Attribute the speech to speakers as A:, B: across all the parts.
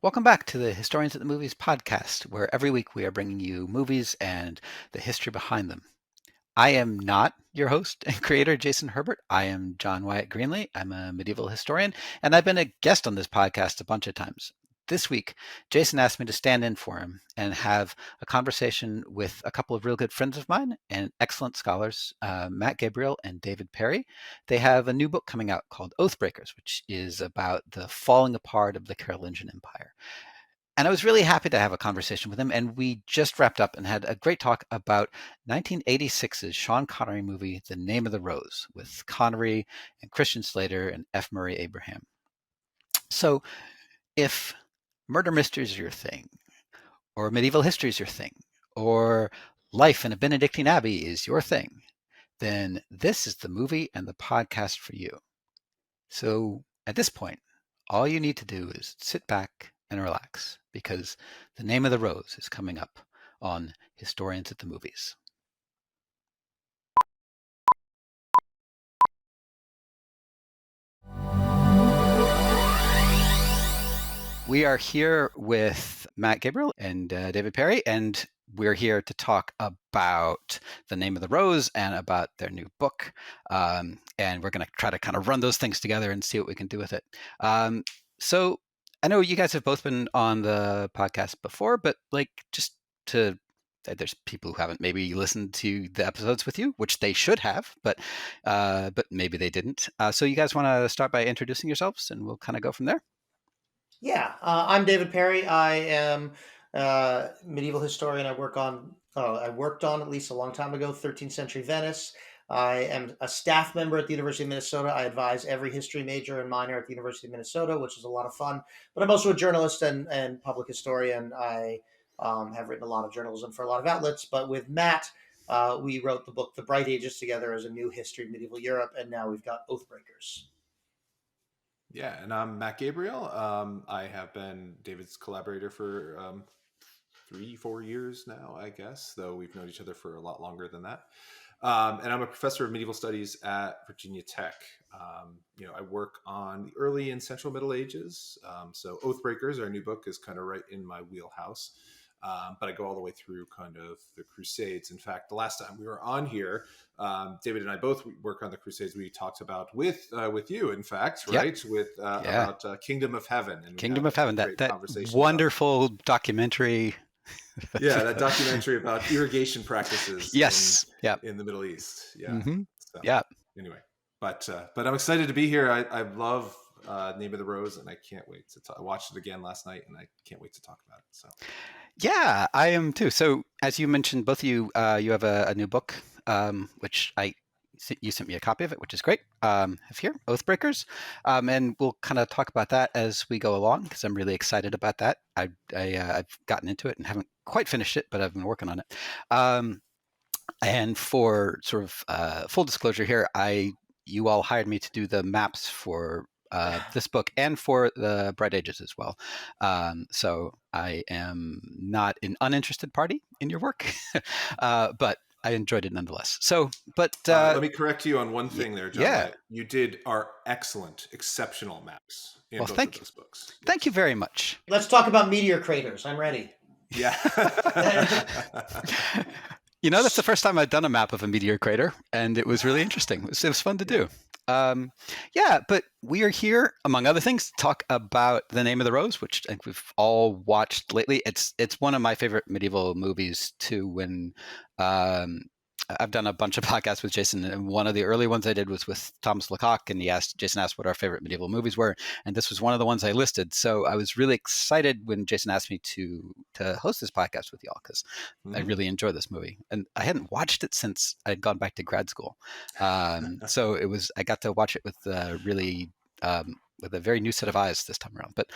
A: Welcome back to the Historians at the Movies podcast, where every week we are bringing you movies and the history behind them. I am not your host and creator, Jason Herbert. I am John Wyatt Greenlee. I'm a medieval historian, and I've been a guest on this podcast a bunch of times. This week, Jason asked me to stand in for him and have a conversation with a couple of real good friends of mine and excellent scholars, Matt Gabriele and David Perry. They have a new book coming out called Oathbreakers, which is about the falling apart of the Carolingian Empire. And I was really happy to have a conversation with him. And we just wrapped up and had a great talk about 1986's Sean Connery movie, The Name of the Rose, with Connery and Christian Slater and F. Murray Abraham. So if murder mysteries are your thing, or medieval history is your thing, or life in a Benedictine abbey is your thing, then this is the movie and the podcast for you. So at this point, all you need to do is sit back and relax because The Name of the Rose is coming up on Historians at the Movies. We are here with Matt Gabriele and David Perry, and we're here to talk about The Name of the Rose and about their new book. And we're going to try to kind of run those things together and see what we can do with it. So I know you guys have both been on the podcast before, but there's people who haven't maybe listened to the episodes with you, which they should have, but maybe they didn't. So you guys want to start by introducing yourselves, and we'll kind of go from there.
B: Yeah, I'm David Perry. I am a medieval historian. I worked on at least a long time ago, 13th century Venice. I am a staff member at the University of Minnesota. I advise every history major and minor at the University of Minnesota, which is a lot of fun. But I'm also a journalist and public historian. I have written a lot of journalism for a lot of outlets. But with Matt, we wrote the book The Bright Ages together as a new history of medieval Europe. And now we've got Oathbreakers.
C: Yeah, and I'm Matt Gabriele. I have been David's collaborator for 3-4 years now, I guess, though we've known each other for a lot longer than that. And I'm a professor of medieval studies at Virginia Tech. I work on the early and central Middle Ages. So Oathbreakers, our new book, is kind of right in my wheelhouse. But I go all the way through kind of the Crusades. In fact, the last time we were on here, David and I both work on the Crusades. We talked about with you, in fact, right? Yep. About Kingdom of Heaven. And
A: Kingdom of Heaven, that wonderful documentary.
C: Yeah, that documentary about irrigation practices.
A: Yes,
C: in the Middle East. Yeah.
A: Mm-hmm.
C: So,
A: yeah.
C: Anyway, but I'm excited to be here. I love Name of the Rose, and I can't wait to talk. I watched it again last night, and I can't wait to talk about it. So.
A: Yeah, I am too. So, as you mentioned, both of you, you have a new book, which you sent me a copy of it, which is great. Have here, Oathbreakers, and we'll kind of talk about that as we go along because I'm really excited about that. I've gotten into it and haven't quite finished it, but I've been working on it. And for sort of full disclosure here, you all hired me to do the maps for this book and for the Bright Ages as well. So I am not an uninterested party in your work, but I enjoyed it nonetheless. So, but
C: let me correct you on one thing there, John.
A: Yeah,
C: you did our exceptional maps in both of those books.
A: Yes. Thank you very much.
B: Let's talk about meteor craters. I'm ready.
C: Yeah.
A: That's the first time I've done a map of a meteor crater, and it was really interesting. It was fun to do. But we are here, among other things, to talk about The Name of the Rose, which I think we've all watched lately. It's one of my favorite medieval movies too. When I've done a bunch of podcasts with Jason, and one of the early ones I did was with Thomas Lecoq, and Jason asked what our favorite medieval movies were, and this was one of the ones I listed. So I was really excited when Jason asked me to host this podcast with y'all because I really enjoy this movie, and I hadn't watched it since I'd gone back to grad school. So I got to watch it with with a very new set of eyes this time around. But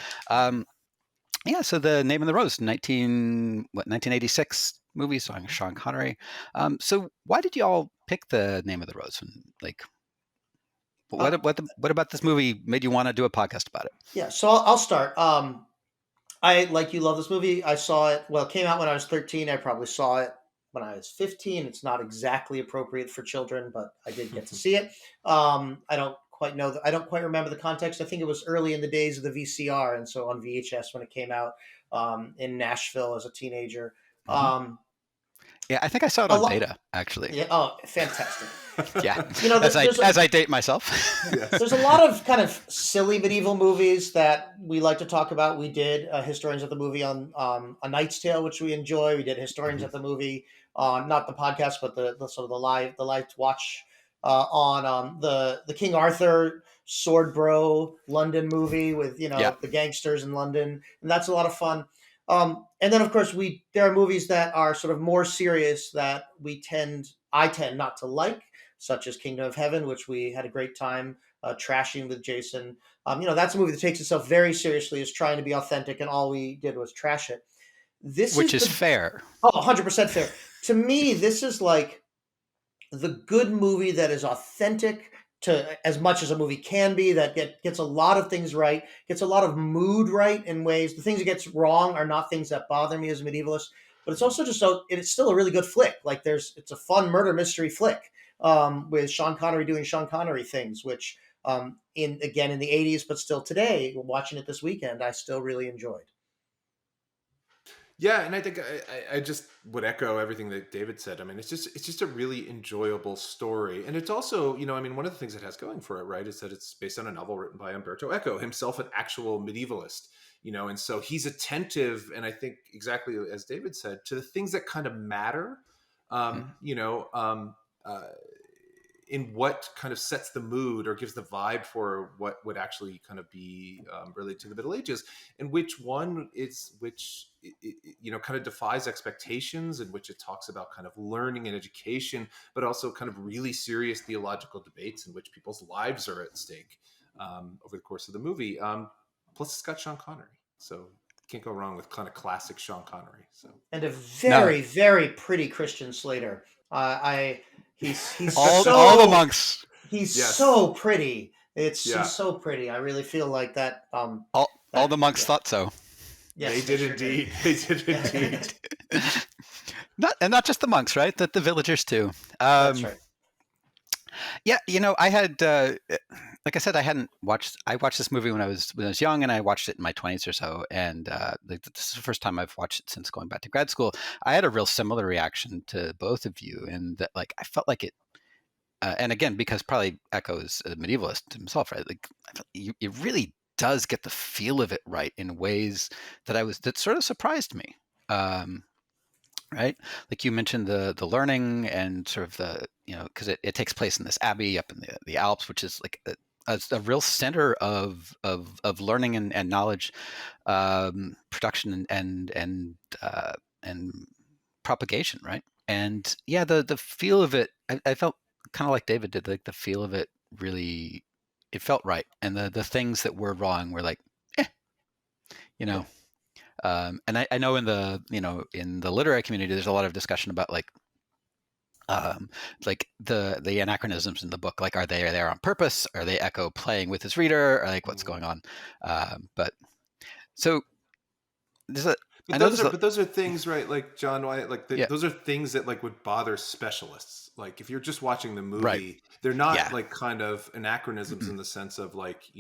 A: so The Name of the Rose, 1986 movie starring Sean Connery. So why did you all pick The Name of the Rose? And what about this movie made you want to do a podcast about it?
B: Yeah, so I'll start. I, like you, love this movie. I saw it. Well, it came out when I was 13. I probably saw it when I was 15. It's not exactly appropriate for children, but I did get to see it. I don't quite know. I don't quite remember the context. I think it was early in the days of the VCR, and so on VHS when it came out in Nashville as a teenager.
A: Hmm.
B: Um,
A: Yeah, I think I saw it
B: a
A: on
B: lot.
A: beta actually.
B: Yeah. Oh, fantastic.
A: Yeah,
B: There, there's
A: as I date myself.
C: Yes.
B: there's a lot of kind of silly medieval movies that we like to talk about. We did Historians of the Movie on A Knight's Tale, which we enjoy. We did Historians
C: Mhm.
B: of the Movie on not the podcast, but the sort of the live watch on the King Arthur Sword Bro London movie with
A: Yeah,
B: the gangsters in London, and that's a lot of fun. And then of course there are movies that are sort of more serious that I tend not to like, such as Kingdom of Heaven, which we had a great time trashing with Jason. That's a movie that takes itself very seriously, is trying to be authentic, and all we did was trash it. This
A: which
B: is
A: is
B: the 100% fair. To me, this is like the good movie that is authentic to as much as a movie can be, that gets a lot of things right, gets a lot of mood right in ways. The things it gets wrong are not things that bother me as a medievalist, but it's also just it's still a really good flick. Like it's a fun murder mystery flick with Sean Connery doing Sean Connery things, which in the 80s, but still today, watching it this weekend, I still really enjoyed.
C: Yeah, and I think I just would echo everything that David said. I mean, it's just a really enjoyable story, and it's also, I mean, one of the things it has going for it, right, is that it's based on a novel written by Umberto Eco, himself an actual medievalist, and so he's attentive, and I think exactly as David said, to the things that kind of matter,
A: Mhm.
C: uh, in what kind of sets the mood or gives the vibe for what would actually kind of be related to the Middle Ages, and which one is which kind of defies expectations, in which it talks about kind of learning and education, but also kind of really serious theological debates in which people's lives are at stake over the course of the movie. Plus, it's got Sean Connery, so can't go wrong with kind of classic Sean Connery. So
B: And a
A: No,
B: very, very pretty Christian Slater. I he's
A: all the
B: so
A: monks,
B: he's
C: yes,
B: so pretty. He's
C: yeah,
B: so pretty. I really feel like that.
A: all the monks
B: Yeah.
A: thought so.
C: they
B: Yes, they
C: did
B: sure did.
C: indeed. They did
B: Yeah.
C: indeed.
A: Not just the monks, right? The villagers too.
B: That's
A: Um,
B: right.
A: yeah, I had, like I said, I watched this movie when I was young, and I watched it in my 20s or so. And this is the first time I've watched it since going back to grad school. I had a real similar reaction to both of you, in that, like, I felt like it. And again, because probably Echo's a medievalist himself, right? Like, it really does get the feel of it right in ways that sort of surprised me. Um, right? Like you mentioned, the learning and sort of because it takes place in this abbey up in the Alps, which is like a real center of learning and knowledge, production and propagation, right? And yeah, the feel of it, I felt kind of like David did. Like the feel of it really, it felt right, and the things that were wrong were like, eh, you
B: Yeah.
A: know. And I know in the literary community, there's a lot of discussion about um, like the anachronisms in the book. Like, are they there on purpose? Are they Echo playing with his reader? Or like, what's
C: Mhm.
A: going on? But so there's a I
C: But
A: know
C: those
A: there's
C: are
A: a
C: but those are things, right? Like John Wyatt, like
A: yeah,
C: those are things that like would bother specialists. Like if you're just watching the
A: right,
C: movie, they're not
A: yeah,
C: like kind of anachronisms in the sense of like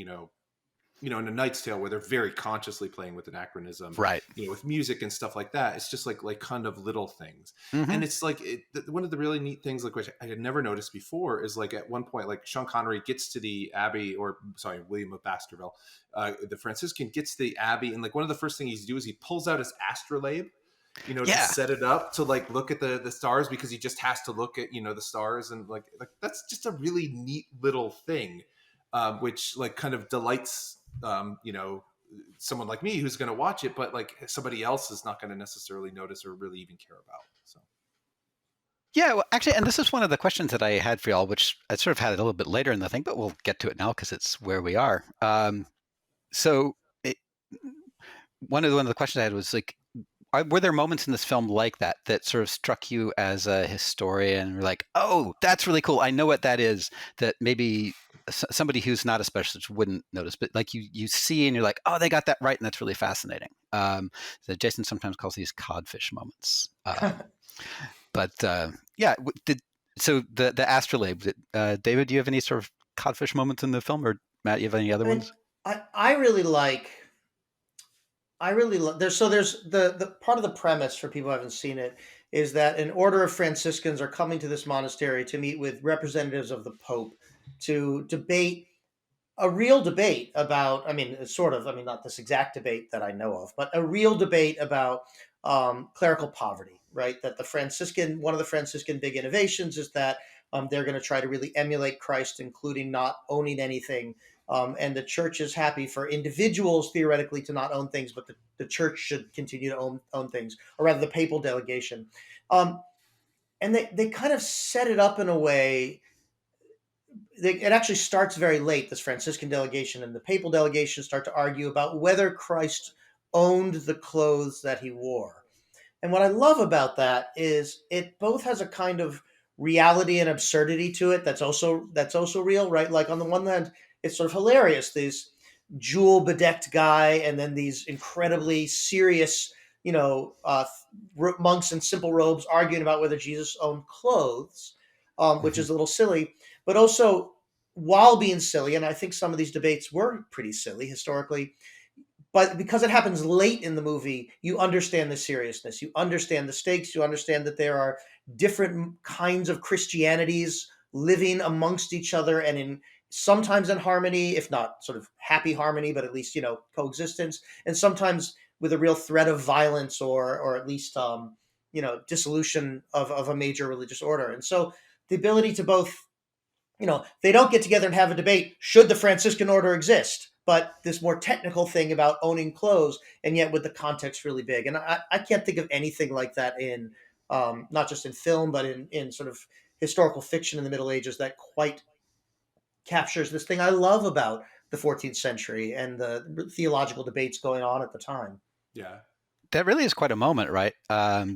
C: in A Knight's Tale, where they're very consciously playing with anachronism,
A: right,
C: with music and stuff like that. It's just like kind of little things,
A: hmm,
C: and it's like one of the really neat things, like which I had never noticed before, is like at one point, like Sean Connery gets to the Abbey, or sorry, William of Baskerville, the Franciscan gets to the Abbey, and like one of the first things he does is he pulls out his astrolabe. To
A: yeah,
C: set it up to like look at the stars, because he just has to look at the stars, and like that's just a really neat little thing, which like kind of delights someone like me who's going to watch it, but like somebody else is not going to necessarily notice or really even care about. So
A: yeah. Well, actually, and this is one of the questions that I had for y'all, which I sort of had a little bit later in the thing, but we'll get to it now because it's where we are. So it, one of the questions I had was like, were there moments in this film like that sort of struck you as a historian, and were like, oh, that's really cool, I know what that is, that maybe somebody who's not a specialist wouldn't notice, but like you see and you're like, oh, they got that right, and that's really fascinating. So Jason sometimes calls these codfish moments. But yeah, did so the astrolabe, David, do you have any sort of codfish moments in the film, or Matt, you have any other
B: I mean,
A: ones?
B: I really like. There's the part of the premise for people who haven't seen it is that an order of Franciscans are coming to this monastery to meet with representatives of the Pope to debate a real debate about, I mean, sort of, I mean, not this exact debate that I know of, but a real debate about clerical poverty, right? That one of the Franciscan big innovations is that they're going to try to really emulate Christ, including not owning anything. And the church is happy for individuals theoretically to not own things, but the church should continue to own things, or rather the papal delegation. Um, and they kind of set it up in a way it actually starts very late. This Franciscan delegation and the papal delegation start to argue about whether Christ owned the clothes that he wore. And what I love about that is it both has a kind of reality and absurdity to it that's also real, right? Like on the one hand, it's sort of hilarious, these jewel bedecked guy, and then these incredibly serious, monks in simple robes arguing about whether Jesus owned clothes, which
A: Mm-hmm.
B: is a little silly, but also while being silly, and I think some of these debates were pretty silly historically, but because it happens late in the movie, you understand the seriousness, you understand the stakes, you understand that there are different kinds of Christianities living amongst each other and in sometimes in harmony, if not sort of happy harmony, but at least coexistence, and sometimes with a real threat of violence or at least dissolution of a major religious order. And so the ability to both, they don't get together and have a debate, should the Franciscan order exist? But this more technical thing about owning clothes, and yet with the context really big. And I can't think of anything like that in, not just in film, but in sort of historical fiction in the Middle Ages that quite captures this thing I love about the 14th century and the theological debates going on at the time.
C: Yeah.
A: That really is quite a moment, right?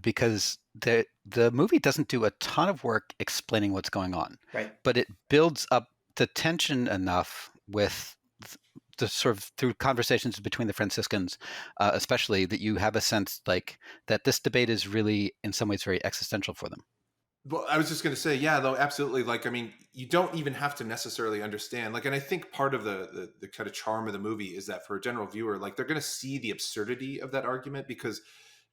A: Because the movie doesn't do a ton of work explaining what's going on,
B: Right.
A: but it builds up the tension enough with the sort of through conversations between the Franciscans, especially, that you have a sense like that this debate is really in some ways very existential for them.
C: Well, I was just going to say, yeah, though, absolutely. Like, I mean, you don't even have to necessarily understand. Like, and I think part of the kind of charm of the movie is that for a general viewer, like, they're going to see the absurdity of that argument because,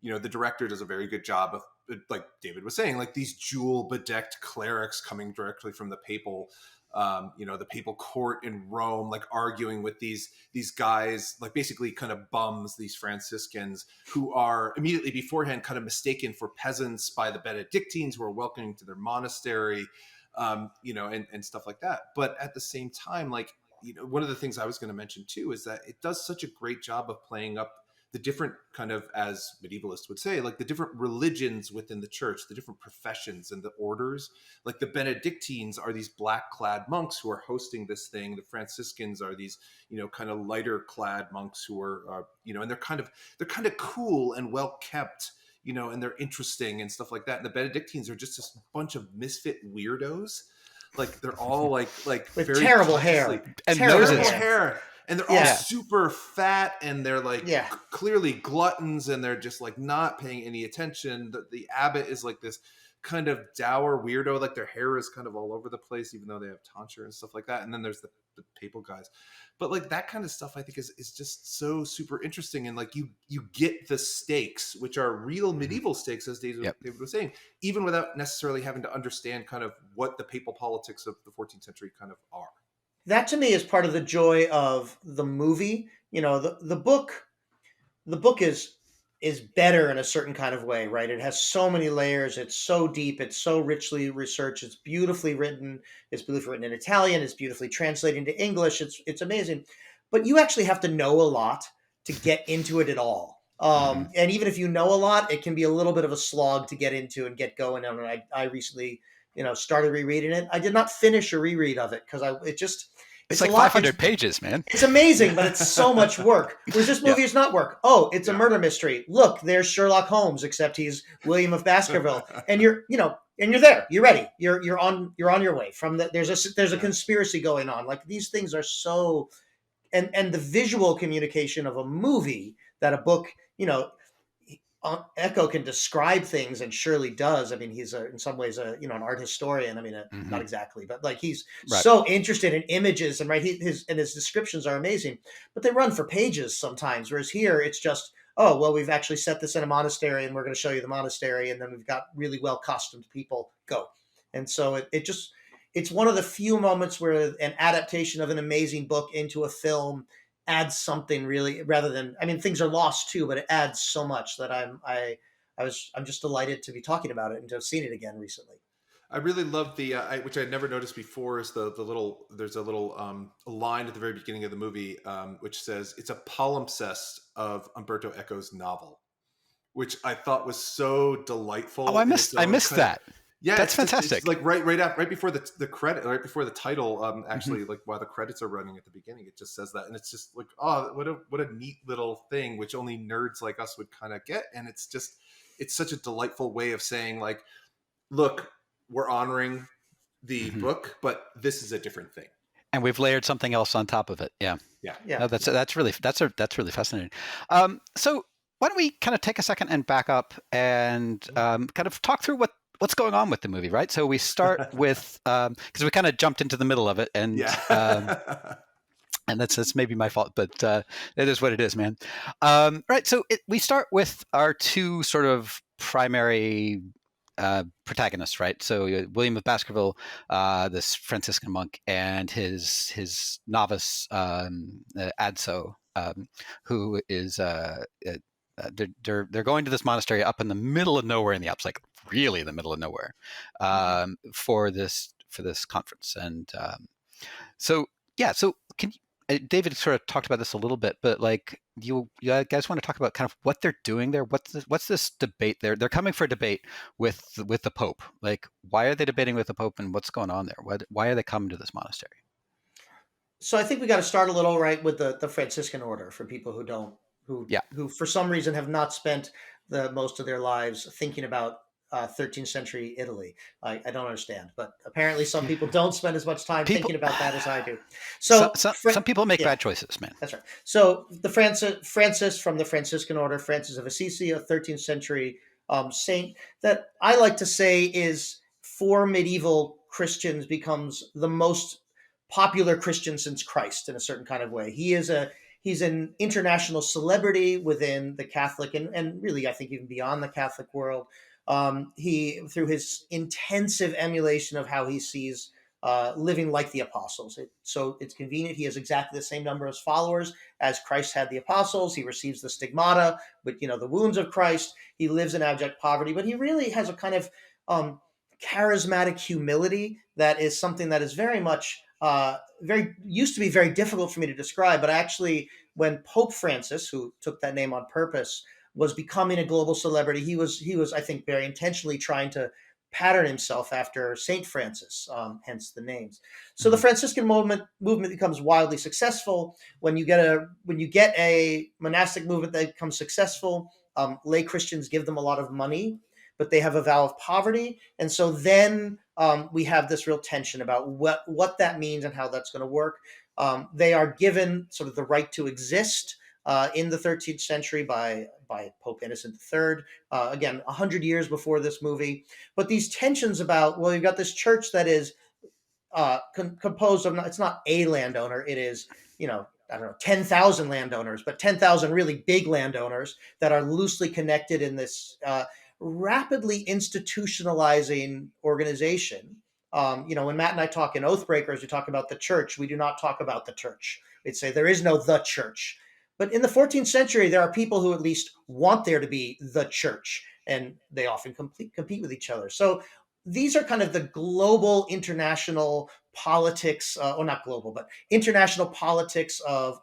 C: the director does a very good job of, like David was saying, like these jewel bedecked clerics coming directly from the papal, the papal court in Rome, like arguing with these guys, like basically kind of bums, these Franciscans who are immediately beforehand kind of mistaken for peasants by the Benedictines who are welcoming to their monastery, and stuff like that. But at the same time, like, one of the things I was going to mention too is that it does such a great job of playing up the different kind of, as medievalists would say, like the different religions within the church, the different professions and the orders. Like the Benedictines are these black clad monks who are hosting this thing. The Franciscans are these, kind of lighter clad monks who are, and they're kind of cool and well kept, and they're interesting and stuff like that. And the Benedictines are just this bunch of misfit weirdos. Like they're all like
B: With
C: very
B: terrible
C: consciously
B: hair.
A: And
B: Terrible
A: noses.
C: hair, and they're all
B: Yeah.
C: super fat, and they're like
B: Yeah.
C: clearly gluttons, and they're just like not paying any attention. The abbot is like this kind of dour weirdo, like their hair is kind of all over the place, even though they have tonsure and stuff like that. And then there's the papal guys, but like that kind of stuff I think is just so super interesting. And like you get the stakes, which are real medieval stakes, as David was saying, even without necessarily having to understand kind of what the papal politics of the 14th century kind of are.
B: That to me is part of the joy of the movie. The book is better in a certain kind of way, right? It has so many layers, it's so deep, it's so richly researched, it's beautifully written, in Italian, it's beautifully translated into English, it's amazing. But you actually have to know a lot to get into it at all. And even if you know a lot, it can be a little bit of a slog to get into and get going. And I recently, started rereading it. I did not finish a reread of it because
A: It's
B: it's
A: like
B: a lot.
A: 500 pages, man.
B: It's amazing, but it's so much work. Whereas this movie is not work. Oh, it's a murder mystery. Look, there's Sherlock Holmes, except he's William of Baskerville, and you're there. You're ready. You're on your way. There's a conspiracy going on. Like these things are so, and the visual communication of a movie that a book, Echo can describe things, and surely does. I mean, he's in some ways an art historian. I mean, not exactly, but like he's
A: Right.
B: so interested in images, and his descriptions are amazing, but they run for pages sometimes. Whereas here, it's just, oh well, we've actually set this in a monastery, and we're going to show you the monastery, and then we've got really well costumed people go, and so it's one of the few moments where an adaptation of an amazing book into a film adds something really, rather than, I mean, things are lost too, but it adds so much that I'm just delighted to be talking about it and to have seen it again recently.
C: I really love which I never noticed before, is the little, there's a little line at the very beginning of the movie, which says it's a palimpsest of Umberto Eco's novel, which I thought was so delightful.
A: Oh, I missed that.
C: Yeah,
A: That's fantastic.
C: It's like right before the credit, right before the title. Actually, like while the credits are running at the beginning, it just says that, and it's just like, oh, what a neat little thing, which only nerds like us would kind of get. And it's such a delightful way of saying, like, look, we're honoring the book, but this is a different thing,
A: and we've layered something else on top of it. Yeah. No, that's really fascinating. So why don't we kind of take a second and back up and kind of talk through what's going on with the movie, right? So we start with, because we kind of jumped into the middle of it, and and that's maybe my fault, but it is what it is, man. Right. So we start with our two sort of primary protagonists, right? So William of Baskerville, this Franciscan monk, and his novice Adso, who is they're going to this monastery up in the middle of nowhere in the Alps, like really in the middle of nowhere, for this conference. And so can you, David sort of talked about this a little bit, but like you guys want to talk about kind of what they're doing there? What's this debate there? They're coming for a debate with the Pope. Like, why are they debating with the Pope, and what's going on there? Why are they coming to this monastery?
B: So I think we got to start a little right with the Franciscan order, for people who for some reason have not spent the most of their lives thinking about 13th century Italy. I don't understand, but apparently some people don't spend as much time thinking about that as I do. So
A: some people make bad choices, man.
B: That's right. So the Francis from the Franciscan order, Francis of Assisi, a 13th century saint that I like to say is, for medieval Christians, becomes the most popular Christian since Christ in a certain kind of way. He's an international celebrity within the Catholic and really, I think, even beyond the Catholic world. He, through his intensive emulation of how he sees living like the apostles. So it's convenient. He has exactly the same number of followers as Christ had the apostles. He receives the stigmata, but the wounds of Christ. He lives in abject poverty, but he really has a kind of charismatic humility that is something that is very much used to be very difficult for me to describe. But actually, when Pope Francis, who took that name on purpose, was becoming a global celebrity, he was I think very intentionally trying to pattern himself after Saint Francis, hence the names. So the Franciscan movement becomes wildly successful. When you get a monastic movement that becomes successful, lay Christians give them a lot of money, but they have a vow of poverty, and so then we have this real tension about what that means and how that's going to work. They are given sort of the right to exist in the 13th century by Pope Innocent III, again, 100 years before this movie. But these tensions about, well, you've got this church that is composed of, it's not a landowner, it is, I don't know, 10,000 landowners, but 10,000 really big landowners that are loosely connected in this rapidly institutionalizing organization. When Matt and I talk in Oathbreakers, we talk about the church. We do not talk about the church. We'd say there is no the church. But in the 14th century, there are people who at least want there to be the church, and they often compete with each other. So these are kind of the global international politics, or not global, but international politics of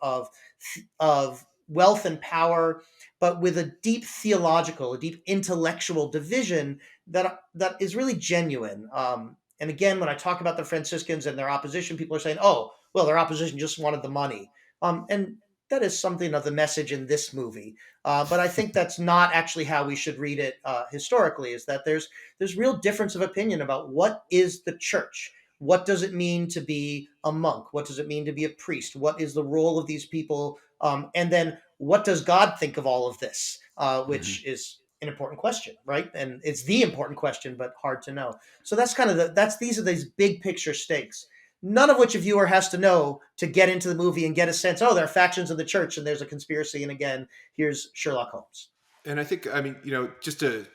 B: wealth and power, but with a deep theological, a deep intellectual division that is really genuine. And again, when I talk about the Franciscans and their opposition, people are saying, "Oh, well, their opposition just wanted the money," and that is something of the message in this movie. But I think that's not actually how we should read it historically, is that there's real difference of opinion about what is the church. What does it mean to be a monk? What does it mean to be a priest? What is the role of these people? And then what does God think of all of this? Which is an important question, right? And it's the important question, but hard to know. So that's kind of these are these big picture stakes, none of which a viewer has to know to get into the movie and get a sense, oh, there are factions of the church and there's a conspiracy, and again, here's Sherlock Holmes.
C: And I think, I mean, just to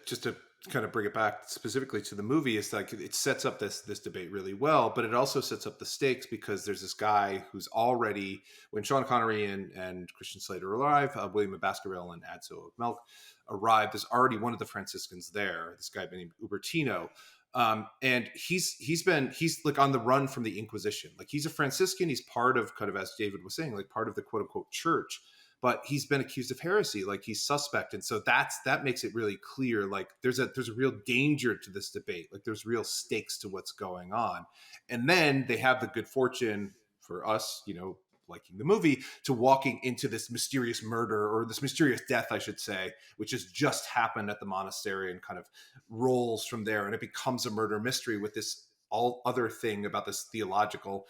C: kind of bring it back specifically to the movie, is like it sets up this debate really well, but it also sets up the stakes because there's this guy who's already, when Sean Connery and Christian Slater arrive, William of Baskerville and Adso of Melk arrive, there's already one of the Franciscans there, this guy named Ubertino. And he's like on the run from the Inquisition. Like he's a Franciscan. He's part of, kind of, as David was saying, like part of the quote unquote church, but he's been accused of heresy. Like he's suspect. And so that makes it really clear. Like there's a real danger to this debate. Like there's real stakes to what's going on. And then they have the good fortune for us, liking the movie, to walking into this mysterious murder, or this mysterious death, I should say, which has just happened at the monastery, and kind of rolls from there. And it becomes a murder mystery with this all other thing about this theological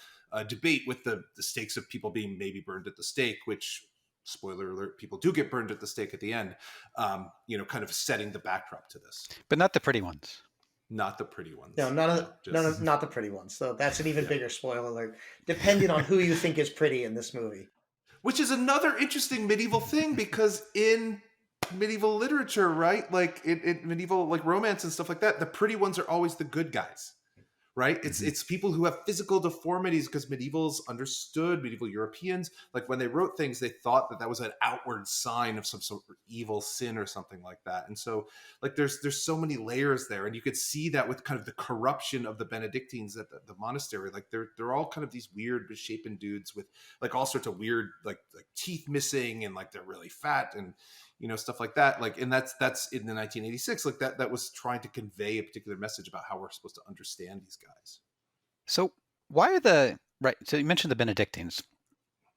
C: debate, with the stakes of people being maybe burned at the stake, which, spoiler alert, people do get burned at the stake at the end, kind of setting the backdrop to this.
A: But not the pretty ones.
C: Not the pretty ones.
B: No, not the pretty ones. So that's an even bigger spoiler alert, depending on who you think is pretty in this movie.
C: Which is another interesting medieval thing, because in medieval literature, right, like in medieval, like romance and stuff like that, the pretty ones are always the good guys, right? It's people who have physical deformities, because medieval Europeans, like when they wrote things, they thought that was an outward sign of some sort of evil sin or something like that. And so, like, there's so many layers there, and you could see that with kind of the corruption of the Benedictines at the monastery. Like they're all kind of these weird misshapen dudes with like all sorts of weird like teeth missing, and like they're really fat, and stuff like that. Like, and that's in the 1986, like that was trying to convey a particular message about how we're supposed to understand these guys.
A: So why are so you mentioned the Benedictines,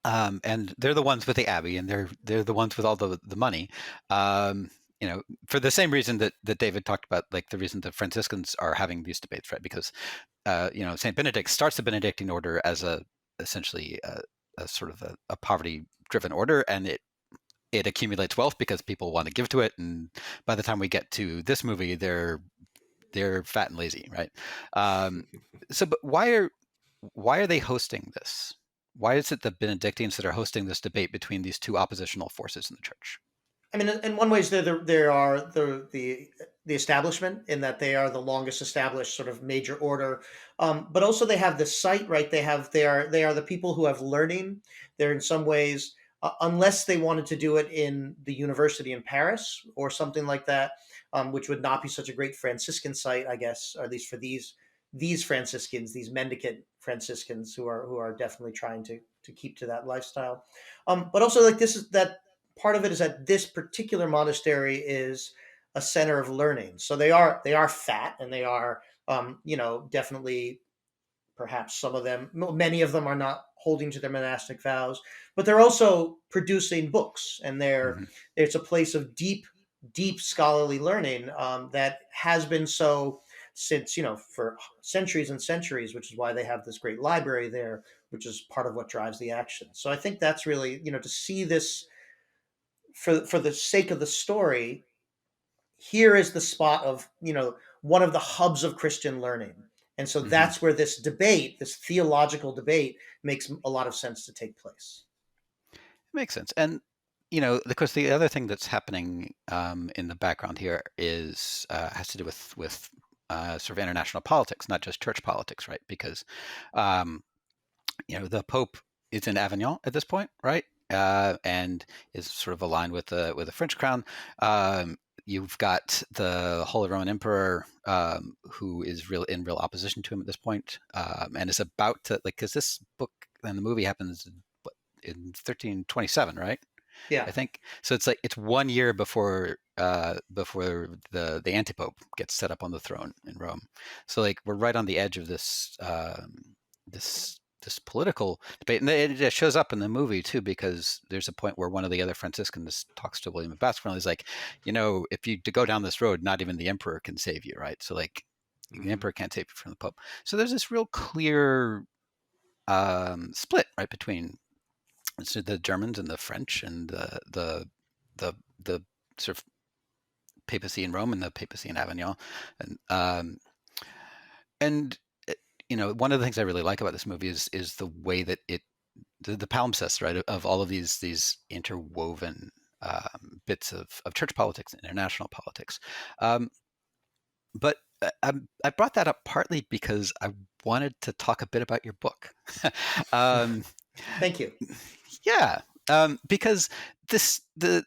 A: and they're the ones with the abbey, and they're the ones with all the money, for the same reason that David talked about, like the reason the Franciscans are having these debates, right? Because Saint Benedict starts the Benedictine order as essentially a sort of a poverty driven order, and it accumulates wealth because people want to give to it, and by the time we get to this movie, they're fat and lazy, right? But why are they hosting this? Why is it the Benedictines that are hosting this debate between these two oppositional forces in the church?
B: I mean, in one ways, they are the establishment, in that they are the longest established sort of major order, but also they have the site, right? They are the people who have learning. They're in some ways, unless they wanted to do it in the university in Paris or something like that, which would not be such a great Franciscan site, I guess, or at least for these Franciscans, these mendicant Franciscans who are definitely trying to keep to that lifestyle. But also, like, this is that part of it is that this particular monastery is a center of learning. So they are fat, and they are definitely, perhaps some of them, many of them are not holding to their monastic vows, but they're also producing books, and it's a place of deep scholarly learning, that has been so since for centuries and centuries, which is why they have this great library there, which is part of what drives the action. So I think that's really, to see this for the sake of the story. Here is the spot of one of the hubs of Christian learning, and so that's where this debate, this theological debate, makes a lot of sense to take place.
A: It makes sense. And of course, the other thing that's happening in the background here is has to do with sort of international politics, not just church politics, right? Because the Pope is in Avignon at this point, right? And is sort of aligned with the French crown. You've got the Holy Roman Emperor, who is in real opposition to him at this point, and is about to, like, because this book and the movie happens in 1327, right?
B: Yeah,
A: I think so. It's like it's 1 year before the antipope gets set up on the throne in Rome. So like we're right on the edge of this political debate, and it shows up in the movie too, because there's a point where one of the other Franciscans talks to William of Baskerville, and he's like, if you to go down this road, not even the emperor can save you, right? So like the emperor can't save you from the pope. So there's this real clear split, right, between the Germans and the French, and the sort of papacy in Rome and the papacy in Avignon, and one of the things I really like about this movie is the way that the palimpsest, right, of all of these interwoven bits of church politics and international politics. But I brought that up partly because I wanted to talk a bit about your book.
B: Thank you.
A: Yeah, because the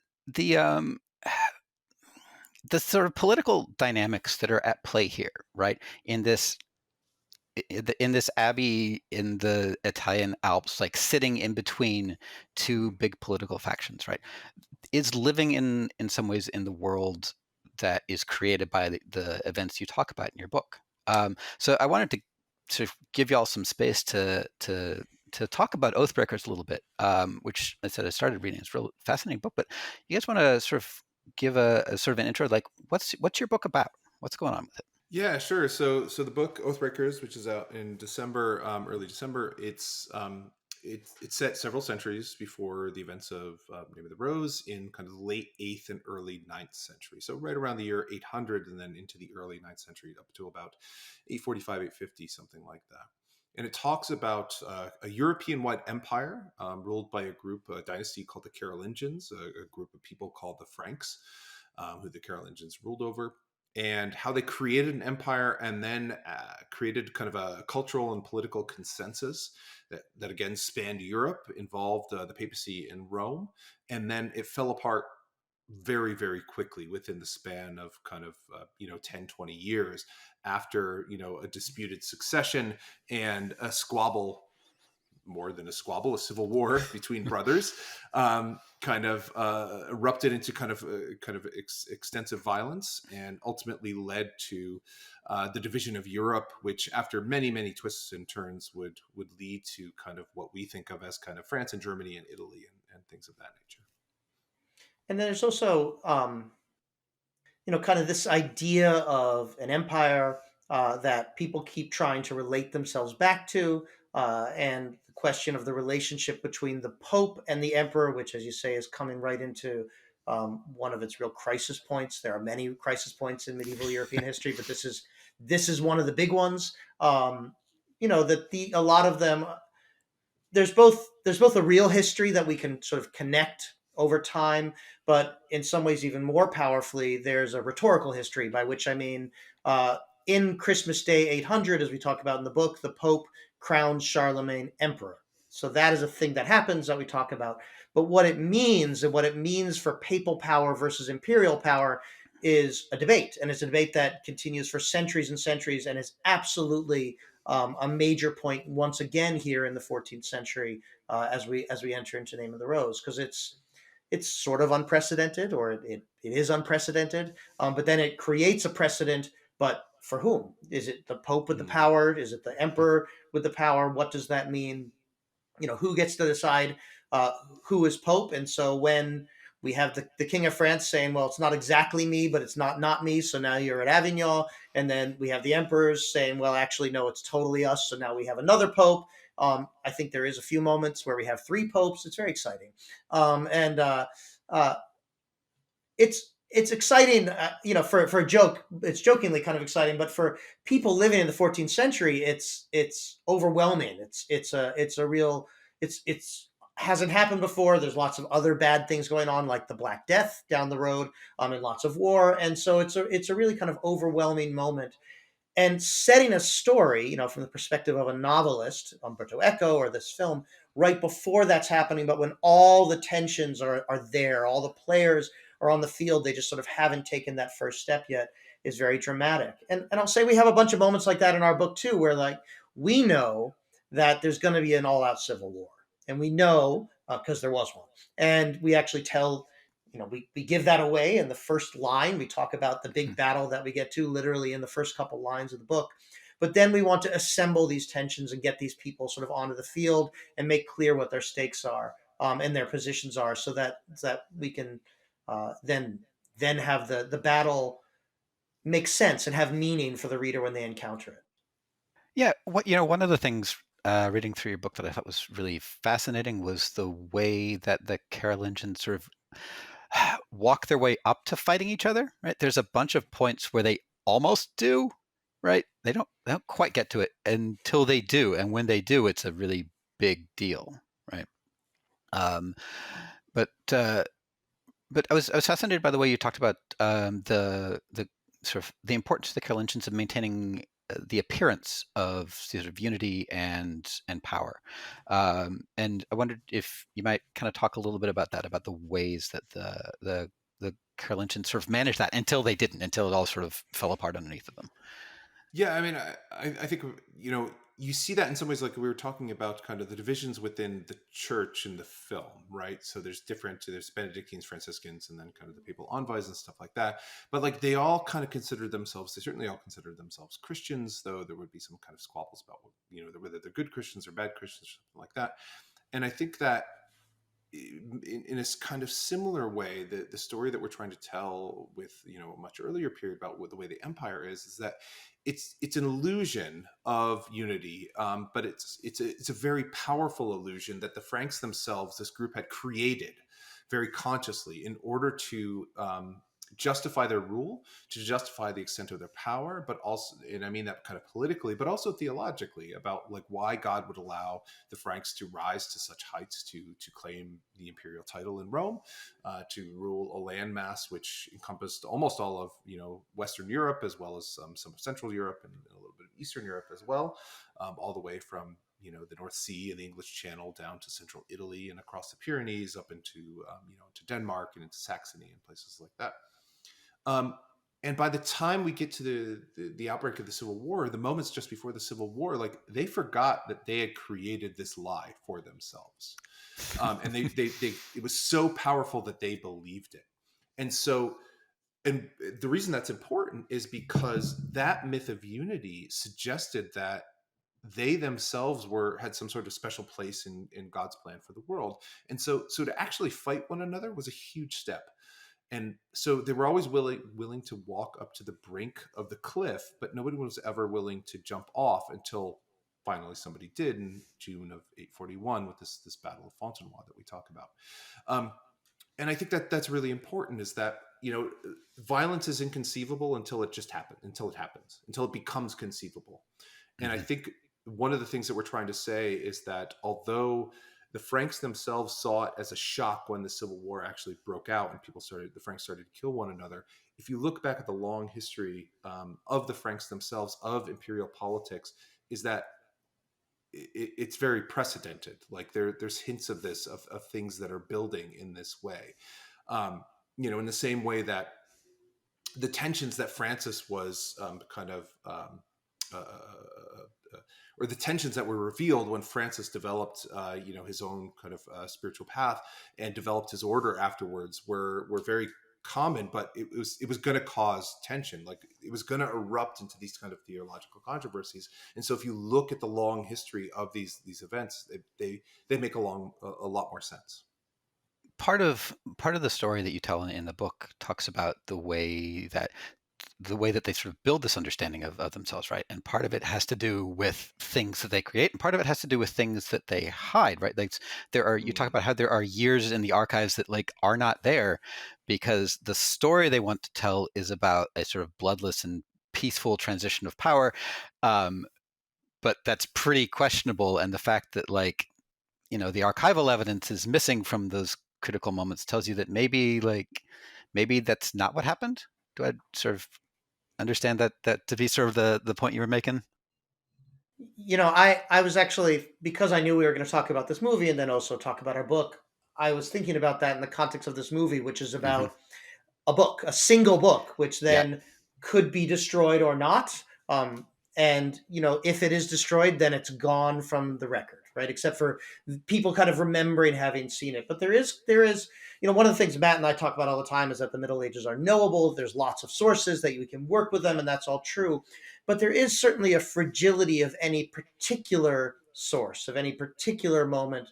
A: the sort of political dynamics that are at play here, right, in this abbey in the Italian Alps, like sitting in between two big political factions, right, is living in some ways in the world that is created by the events you talk about in your book. So I wanted to sort of give y'all some space to talk about Oathbreakers a little bit, which I said I started reading. It's a real fascinating book, but you guys want to sort of give a sort of an intro, like what's your book about? What's going on with it?
C: Yeah, sure. So the book Oathbreakers, which is out in December, early December, it's set several centuries before the events of Name of the Rose in kind of the late 8th and early ninth century. So right around the year 800 and then into the early ninth century up to about 845, 850, something like that. And it talks about a European-wide empire ruled by a dynasty called the Carolingians, a group of people called the Franks, who the Carolingians ruled over, and how they created an empire and then created kind of a cultural and political consensus that again spanned Europe, involved the papacy in Rome, and then it fell apart very, very quickly within the span of kind of 10, 20 years after a disputed succession and a squabble, more than a squabble, a civil war between brothers, kind of erupted into kind of extensive violence, and ultimately led to the division of Europe, which, after many, many twists and turns, would lead to kind of what we think of as kind of France and Germany and Italy and things of that nature.
B: And then there's also, kind of this idea of an empire that people keep trying to relate themselves back to, and the question of the relationship between the Pope and the Emperor, which, as you say, is coming right into one of its real crisis points. There are many crisis points in medieval European history, but this is one of the big ones. That a lot of them, there's both a real history that we can sort of connect over time, but in some ways even more powerfully, there's a rhetorical history, by which I mean, in Christmas Day 800, as we talk about in the book, the Pope crowns Charlemagne emperor. So that is a thing that happens that we talk about. But what it means and what it means for papal power versus imperial power is a debate. And it's a debate that continues for centuries and centuries and is absolutely a major point once again here in the 14th century, as we enter into Name of the Rose, because it's sort of unprecedented, or it is unprecedented, but then it creates a precedent. But for whom? Is it the Pope with the power? Is it the Emperor with the power? What does that mean? Who gets to decide who is Pope? And so when we have the King of France saying, well, it's not exactly me, but it's not me, so now you're at Avignon. And then we have the emperors saying, well, actually, no, it's totally us, so now we have another Pope. I think there is a few moments where we have three popes. It's very exciting. And it's exciting, for a joke. It's jokingly kind of exciting, but for people living in the 14th century, it's overwhelming. It's a real, it's hasn't happened before. There's lots of other bad things going on, like the Black Death down the road, and lots of war, and so it's a really kind of overwhelming moment. And setting a story, from the perspective of a novelist, Umberto Eco, or this film, right before that's happening, but when all the tensions are there, all the players are on the field, they just sort of haven't taken that first step yet, is very dramatic. And I'll say we have a bunch of moments like that in our book too, where like we know that there's going to be an all-out civil war, and we know because there was one, and we actually tell. We give that away in the first line. We talk about the big battle that we get to literally in the first couple lines of the book. But then we want to assemble these tensions and get these people sort of onto the field and make clear what their stakes are, and their positions are, so that we can then have the battle make sense and have meaning for the reader when they encounter it.
A: Yeah, one of the things reading through your book that I thought was really fascinating was the way that the Carolingians sort of walk their way up to fighting each other, right? There's a bunch of points where they almost do, right? They don't quite get to it until they do, and when they do, it's a really big deal, right? Um, but I was fascinated by the way you talked about the sort of the importance to the Carolingians of maintaining the appearance of sort of unity and power, and I wondered if you might kind of talk a little bit about that, about the ways that the Carolingians sort of managed that until they didn't, until it all sort of fell apart underneath of them.
C: Yeah, I mean, I think, you see that in some ways, like we were talking about kind of the divisions within the church in the film, right? So there's Benedictines, Franciscans, and then kind of the papal envoys and stuff like that. But like they all kind of considered themselves, they certainly all considered themselves Christians, though there would be some kind of squabbles about, whether they're good Christians or bad Christians, or something like that. And I think that in a kind of similar way, the story that we're trying to tell with a much earlier period about what the way the empire is that it's an illusion of unity, but it's a very powerful illusion that the Franks themselves, this group, had created very consciously in order to justify their rule, to justify the extent of their power, but also, and I mean that kind of politically, but also theologically, about like why God would allow the Franks to rise to such heights, to claim the imperial title in Rome, to rule a landmass which encompassed almost all of Western Europe, as well as some of Central Europe and a little bit of Eastern Europe as well, all the way from the North Sea and the English Channel down to central Italy and across the Pyrenees up into to Denmark and into Saxony and places like that. And by the time we get to the outbreak of the Civil War, the moments just before the Civil War, like they forgot that they had created this lie for themselves, and they it was so powerful that they believed it. And so, and the reason that's important is because that myth of unity suggested that they themselves had some sort of special place in God's plan for the world. And so to actually fight one another was a huge step. And so they were always willing to walk up to the brink of the cliff, but nobody was ever willing to jump off until finally somebody did in June of 841 with this Battle of Fontenoy that we talk about. And I think that that's really important, is that violence is inconceivable until it happens, until it becomes conceivable. And I think one of the things that we're trying to say is that although the Franks themselves saw it as a shock when the Civil War actually broke out and the Franks started to kill one another, if you look back at the long history of the Franks themselves, of imperial politics, is that it's very precedented. Like there's hints of this, of things that are building in this way. In the same way that the tensions that Francis was or the tensions that were revealed when Francis developed, his own kind of spiritual path and developed his order afterwards, were very common, but it was going to cause tension. Like it was going to erupt into these kind of theological controversies. And so, if you look at the long history of these events, they make a lot more sense.
A: Part of the story that you tell in the book talks about the way that they sort of build this understanding of themselves, right? And part of it has to do with things that they create, and part of it has to do with things that they hide, right? Like you talk about how there are years in the archives that like are not there because the story they want to tell is about a sort of bloodless and peaceful transition of power, but that's pretty questionable. And the fact that like the archival evidence is missing from those critical moments tells you that maybe that's not what happened. Do I sort of understand that to be sort of the point you were making?
B: I was actually, because I knew we were going to talk about this movie and then also talk about our book, I was thinking about that in the context of this movie, which is about a book, a single book, which then could be destroyed or not. And if it is destroyed, then it's gone from the record, right? Except for people kind of remembering having seen it. But there is, one of the things Matt and I talk about all the time is that the Middle Ages are knowable. There's lots of sources that you can work with them, and that's all true. But there is certainly a fragility of any particular source, of any particular moment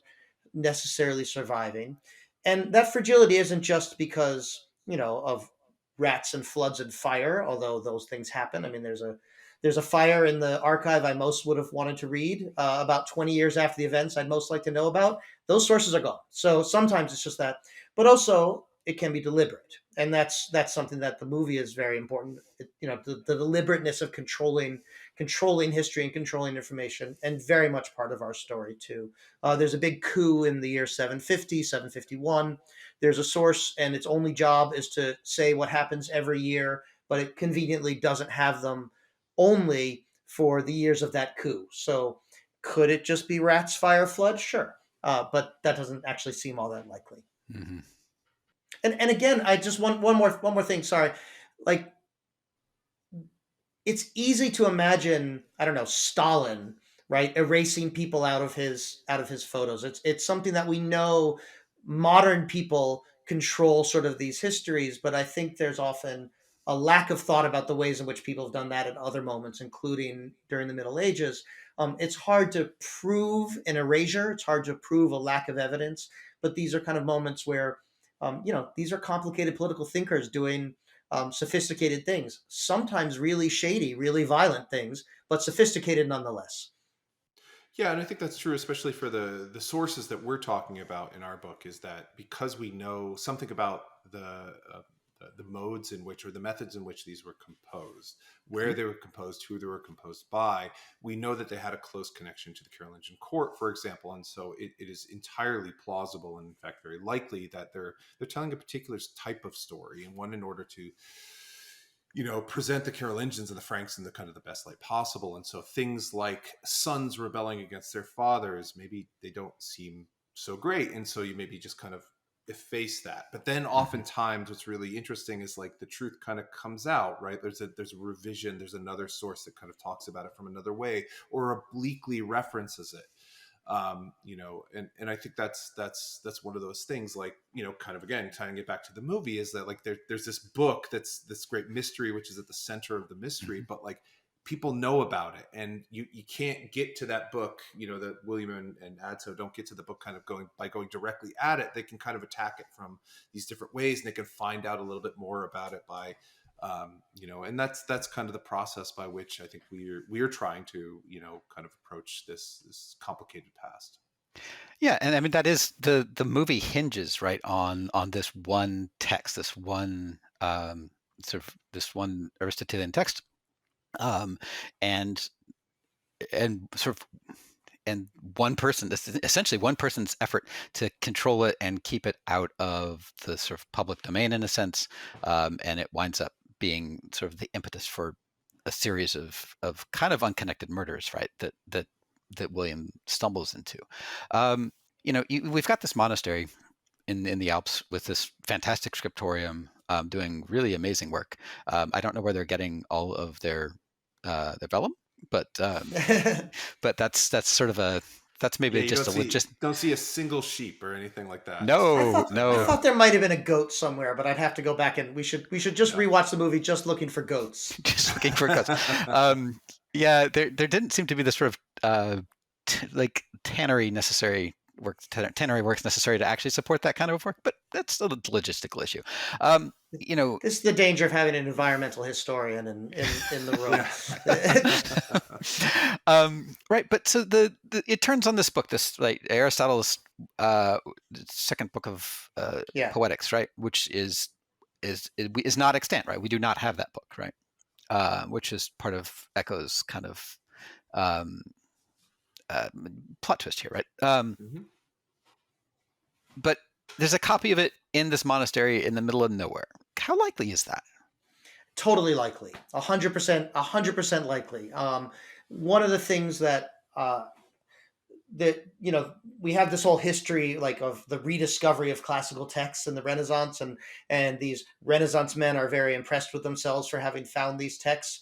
B: necessarily surviving. And that fragility isn't just because, of rats and floods and fire, although those things happen. I mean, there's a fire in the archive I most would have wanted to read about 20 years after the events I'd most like to know about. Those sources are gone. So sometimes it's just that. But also, it can be deliberate, and that's something that the movie is very important. The deliberateness of controlling history and controlling information, and very much part of our story too. There's a big coup in the year 750, 751. There's a source, and its only job is to say what happens every year, but it conveniently doesn't have them only for the years of that coup. So could it just be rats, fire, flood? Sure. But that doesn't actually seem all that likely.
A: Mm-hmm.
B: And again, I just want one more thing. Sorry, like it's easy to imagine, I don't know, Stalin, right, erasing people out of his photos. It's something that we know modern people control sort of these histories, but I think there's often a lack of thought about the ways in which people have done that at other moments, including during the Middle Ages. It's hard to prove an erasure. It's hard to prove a lack of evidence, but these are kind of moments where, these are complicated political thinkers doing sophisticated things, sometimes really shady, really violent things, but sophisticated nonetheless.
C: Yeah, and I think that's true, especially for the sources that we're talking about in our book. Is that because we know something about the modes in which, or the methods in which these were composed, where they were composed, who they were composed by, we know that they had a close connection to the Carolingian court, for example, and so it is entirely plausible, and in fact very likely, that they're telling a particular type of story, and one in order to present the Carolingians and the Franks in the kind of the best light possible. And so things like sons rebelling against their fathers, maybe they don't seem so great. And so you maybe just kind of efface that. But then oftentimes what's really interesting is like the truth kind of comes out, right? There's a revision, there's another source that kind of talks about it from another way, or obliquely references it. And I think that's one of those things, like, kind of, again, tying it back to the movie, is that like there's this book that's this great mystery, which is at the center of the mystery, but like people know about it, and you can't get to that book, that William and Adso don't get to the book kind of going directly at it. They can kind of attack it from these different ways, and they can find out a little bit more about it by and that's kind of the process by which I think we're trying to, kind of approach this complicated past.
A: Yeah, and I mean that is the movie hinges right on this one text, this one this one Aristotelian text, and sort of and one person, essentially one person's effort to control it and keep it out of the sort of public domain in a sense, and it winds up being sort of the impetus for a series of kind of unconnected murders, right? That William stumbles into. We've got this monastery in the Alps with this fantastic scriptorium, doing really amazing work. I don't know where they're getting all of their vellum, but that's sort of that's maybe just
C: don't see a single sheep or anything like that.
A: No.
B: I thought there might have been a goat somewhere, but I'd have to go back, and we should just rewatch the movie just looking for goats.
A: Just looking for goats. Yeah, there didn't seem to be the sort of like tannery works necessary to actually support that kind of work, but that's a logistical issue.
B: This is the danger of having an environmental historian in the
A: room. Right, but so it turns on this book, this like Aristotle's second book of Poetics, right, which is not extant, right? We do not have that book, right? Which is part of Echo's kind of plot twist here, right? But there's a copy of it in this monastery in the middle of nowhere. How likely is that?
B: Totally likely. 100% likely. One of the things that we have this whole history like of the rediscovery of classical texts in the Renaissance, and these Renaissance men are very impressed with themselves for having found these texts.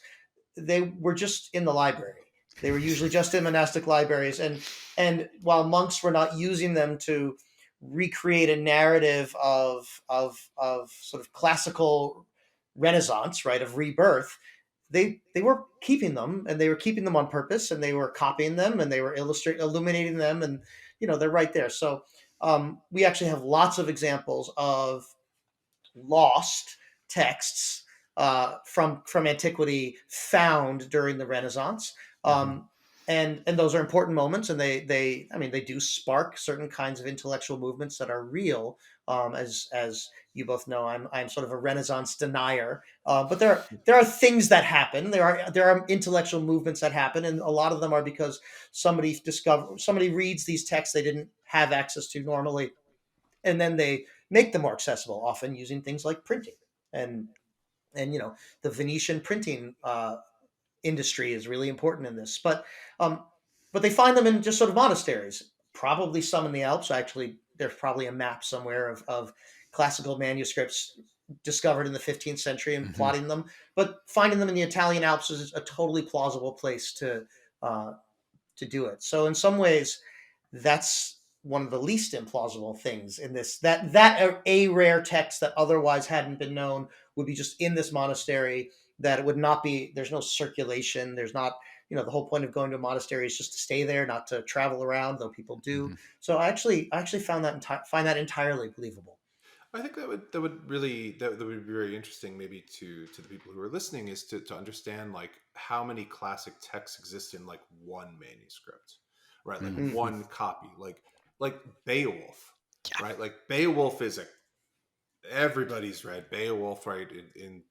B: They were just in the library. They were usually just in monastic libraries, and while monks were not using them to recreate a narrative of sort of classical Renaissance, right, of rebirth, they were keeping them, and they were keeping them on purpose, and they were copying them, and they were illuminating them, and they're right there. So we actually have lots of examples of lost texts from antiquity found during the Renaissance. and those are important moments, and I mean, they do spark certain kinds of intellectual movements that are real. As you both know, I'm sort of a Renaissance denier, but there are things that happen. There are intellectual movements that happen, and a lot of them are because somebody reads these texts they didn't have access to normally, and then they make them more accessible, often using things like printing. And the Venetian printing industry is really important in this. Um, but they find them in just sort of monasteries, probably some in the Alps. Actually, there's probably a map somewhere of classical manuscripts discovered in the 15th century and
A: Hmm.
B: plotting them. But finding them in the Italian Alps is a totally plausible place uh, to do it. So in some ways, that's one of the least implausible things in this. That a rare text that otherwise hadn't been known would be just in this monastery. That it would not be. There's no circulation. There's not. The whole point of going to a monastery is just to stay there, not to travel around, though people do.
A: Hmm.
B: So I actually find that entirely believable.
C: I think that would be very interesting, maybe to the people who are listening, is to understand like how many classic texts exist in like one manuscript, right? Like
A: Hmm.
B: Mm-hmm.
C: one copy, like Beowulf,
A: Yeah.
C: right? Like Beowulf is a everybody's read Beowulf, right?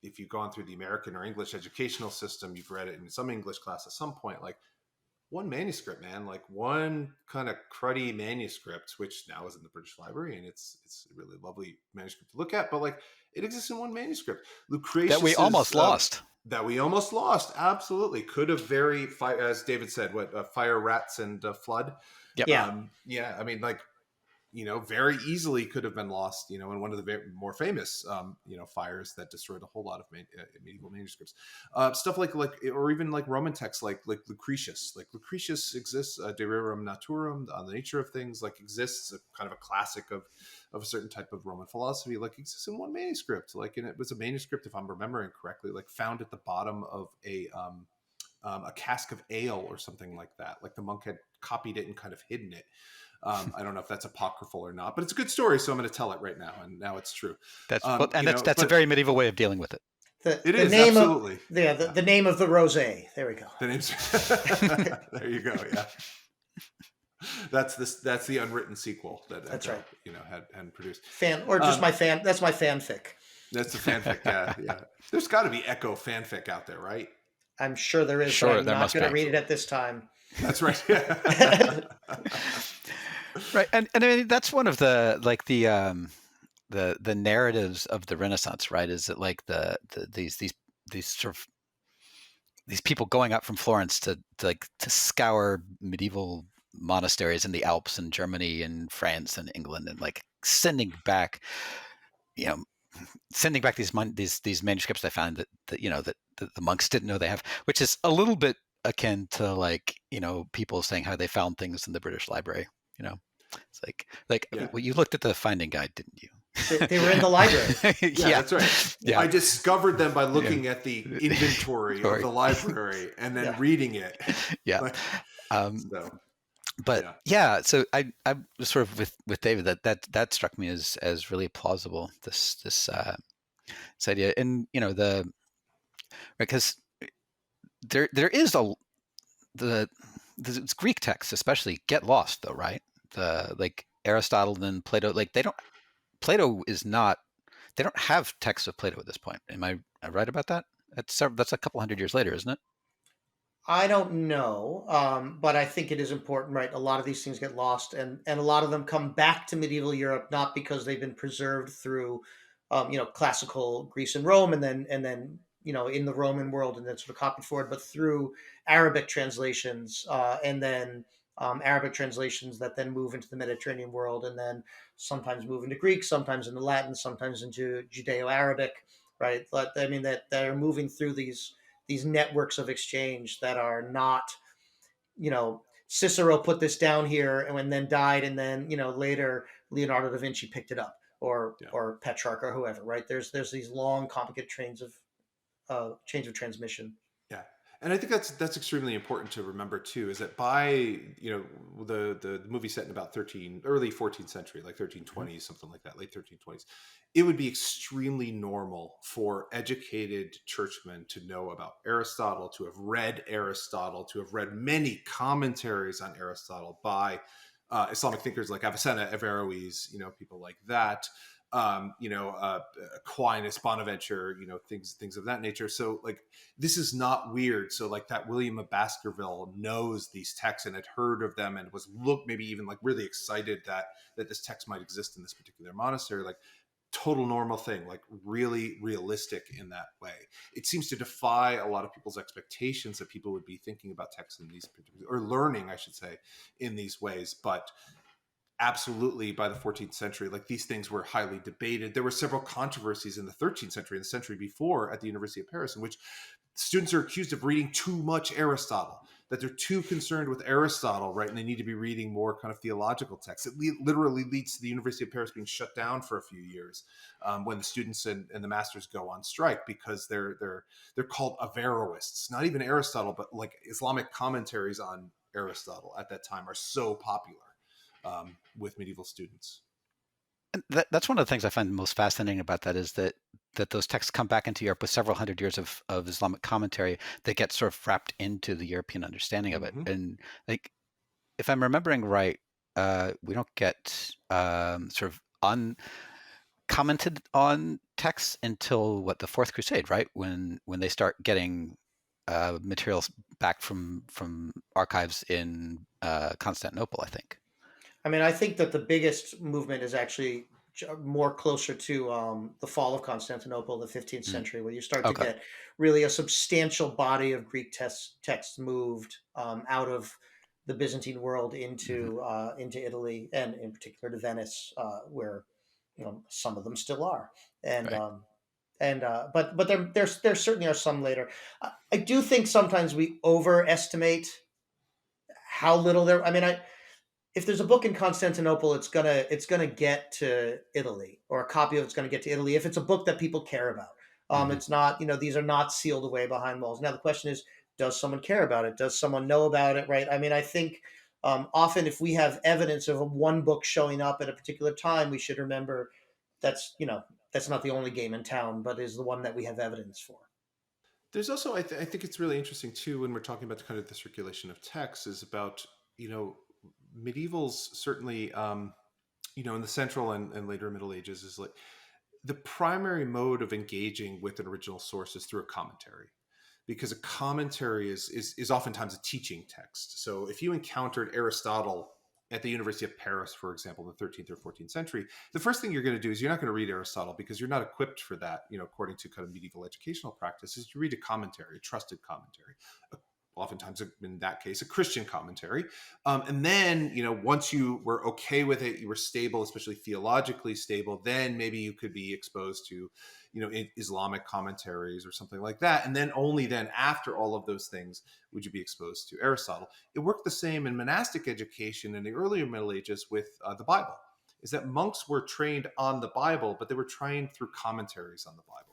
C: If you've gone through the American or English educational system, you've read it in some English class at some point. Like one manuscript, man, like one kind of cruddy manuscript, which now is in the British Library, and it's a really lovely manuscript to look at. But like it exists in one manuscript.
A: That we
C: Lucretius's
A: almost lost.
C: that we almost lost. Absolutely, could have as David said, what fire, rats, and flood.
A: Yep.
B: Yeah.
C: Yeah, I mean, like very easily could have been lost, in one of the more famous, fires that destroyed a whole lot of medieval manuscripts. Stuff or even like Roman texts, like Lucretius. Like Lucretius exists, De Rerum Naturam, on the nature of things, like exists, a kind of a classic of a certain type of Roman philosophy, like exists in one manuscript. Like, and it was a manuscript, if I'm remembering correctly, like found at the bottom of a cask of ale or something like that. Like the monk had copied it and kind of hidden it. I don't know if that's apocryphal or not, but it's a good story, so I'm going to tell it right now, and now it's true.
A: That's a very medieval way of dealing with it.
C: It
B: The
C: is
B: name
C: absolutely
B: of the name of the rosé. There we go.
C: the name's there. You go. Yeah, that's the unwritten sequel that
B: That's
C: Echo,
B: right.
C: had produced.
B: My fan. That's my fanfic.
C: That's the fanfic. Yeah. There's got to be Echo fanfic out there, right?
B: I'm sure there is,
A: Sure,
B: but I'm
A: there
B: not
A: must
B: going to
A: be.
B: read it at this time.
C: That's right.
A: Right, and I mean that's one of the like the narratives of the Renaissance, right? Is that like these sort of these people going up from Florence to scour medieval monasteries in the Alps and Germany and France and England, and like you know, sending back these manuscripts they found that the monks didn't know they have, which is a little bit akin to like people saying how they found things in the British Library. It's like
C: Yeah.
A: well, you looked at the finding guide, didn't you?
B: They were in the library.
C: Yeah, that's right.
A: Yeah.
C: I discovered them by looking at the inventory of the library and then reading it.
A: Yeah.
C: Like,
A: but so I was sort of with David that struck me as really plausible, this idea. And because there is the Greek texts especially get lost though, right? The like Aristotle and Plato, like Plato is not, they don't have texts of Plato at this point. Am I right about that? That's a couple hundred years later, isn't it?
B: I don't know, but I think it is important, right? A lot of these things get lost, and a lot of them come back to medieval Europe not because they've been preserved through, classical Greece and Rome, and then in the Roman world, and then sort of copied forward, but through Arabic translations, and then Arabic translations that then move into the Mediterranean world, and then sometimes move into Greek, sometimes into Latin, sometimes into Judeo-Arabic, right? But I mean that are moving through these networks of exchange that are not, Cicero put this down here and then died, and then later Leonardo da Vinci picked it up, or Petrarch or whoever, right? There's these long complicated chains of transmission.
C: Yeah, And I think that's extremely important to remember too. Is that by the movie set in about early 14th century, like 1320s, something like that, late 1320s, it would be extremely normal for educated churchmen to know about Aristotle, to have read Aristotle, to have read many commentaries on Aristotle by Islamic thinkers like Avicenna, Averroes, people like that. Aquinas, Bonaventure, things of that nature. So like, this is not weird. So like that William of Baskerville knows these texts and had heard of them and was maybe even like really excited that this text might exist in this particular monastery. Like, total normal thing, like really realistic in that way. It seems to defy a lot of people's expectations that people would be thinking about texts in these particular, or learning, I should say, in these ways. But absolutely, by the 14th century, like, these things were highly debated. There were several controversies in the 13th century and the century before at the University of Paris in which students are accused of reading too much Aristotle, that they're too concerned with Aristotle, right? And they need to be reading more kind of theological texts. It literally leads to the University of Paris being shut down for a few years when the students and the masters go on strike, because they're called Averroists. Not even Aristotle, but like Islamic commentaries on Aristotle at that time are so popular with medieval students.
A: And that's one of the things I find most fascinating about that, is that those texts come back into Europe with several hundred years of Islamic commentary that gets sort of wrapped into the European understanding of it.
C: Mm-hmm.
A: And like, if I'm remembering right, we don't get sort of uncommented on texts until the Fourth Crusade, right? When they start getting materials back from archives in Constantinople, I think.
B: I mean, I think that the biggest movement is actually more closer to the fall of Constantinople, the 15th
A: Mm.
B: century, where you start to
A: Okay.
B: get really a substantial body of Greek texts moved out of the Byzantine world into into Italy, and in particular to Venice, where some of them still are. And
A: Right.
B: but there certainly are some later. I do think sometimes we overestimate how little there. I mean, if there's a book in Constantinople, it's gonna get to Italy, or a copy of it's gonna get to Italy if it's a book that people care about.
A: Mm-hmm.
B: It's not, these are not sealed away behind walls. Now the question is, does someone care about it? Does someone know about it? Right? I mean, I think often if we have evidence of one book showing up at a particular time, we should remember that's not the only game in town, but is the one that we have evidence for.
C: There's also, I think it's really interesting too, when we're talking about kind of the circulation of texts, is about, medievals certainly, in the Central and later Middle Ages, is like the primary mode of engaging with an original source is through a commentary, because a commentary is oftentimes a teaching text. So if you encountered Aristotle at the University of Paris, for example, in the 13th or 14th century, the first thing you're going to do is you're not going to read Aristotle, because you're not equipped for that, according to kind of medieval educational practices. You read a commentary, a trusted commentary, oftentimes in that case a Christian commentary, and then once you were okay with it, you were stable, especially theologically stable, then maybe you could be exposed to Islamic commentaries or something like that, and then only then, after all of those things, would you be exposed to Aristotle. It worked the same in monastic education in the earlier Middle Ages with the Bible, is that monks were trained on the Bible, but they were trained through commentaries on the Bible.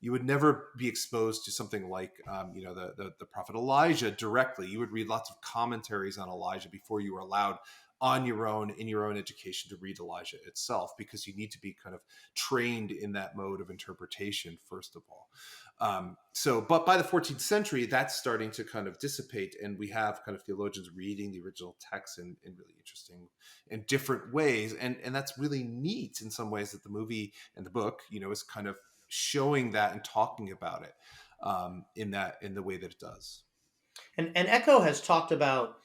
C: You would never be exposed to something like, the prophet Elijah directly. You would read lots of commentaries on Elijah before you were allowed on your own, in your own education, to read Elijah itself, because you need to be kind of trained in that mode of interpretation, first of all. But by the 14th century, that's starting to kind of dissipate, and we have kind of theologians reading the original text in really interesting and different ways. And that's really neat in some ways, that the movie and the book, is kind of showing that and talking about it in the way that it does.
B: And Echo has talked about,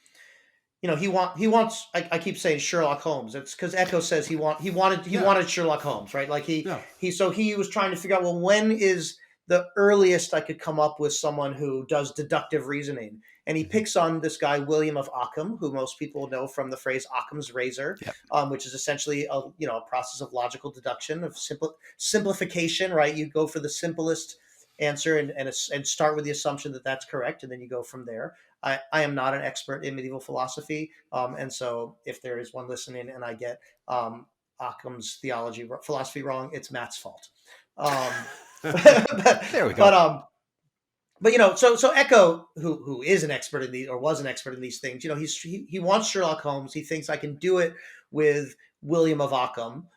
B: he wants. I keep saying Sherlock Holmes. It's because Echo says he wanted Sherlock Holmes, right? Like
C: Yeah.
B: he was trying to figure out, well, when is the earliest I could come up with someone who does deductive reasoning, and he picks on this guy William of Ockham, who most people know from the phrase Occam's razor,
A: Yep.
B: which is essentially a process of logical deduction, of simplification, right? You go for the simplest answer and start with the assumption that that's correct, and then you go from there. I am not an expert in medieval philosophy, and so if there is one listening and I get Occam's philosophy wrong, it's Matt's fault.
A: There we go.
B: but so Echo, who is an expert in these, or was an expert in these things, he wants Sherlock Holmes. He thinks I can do it with William of Ockham,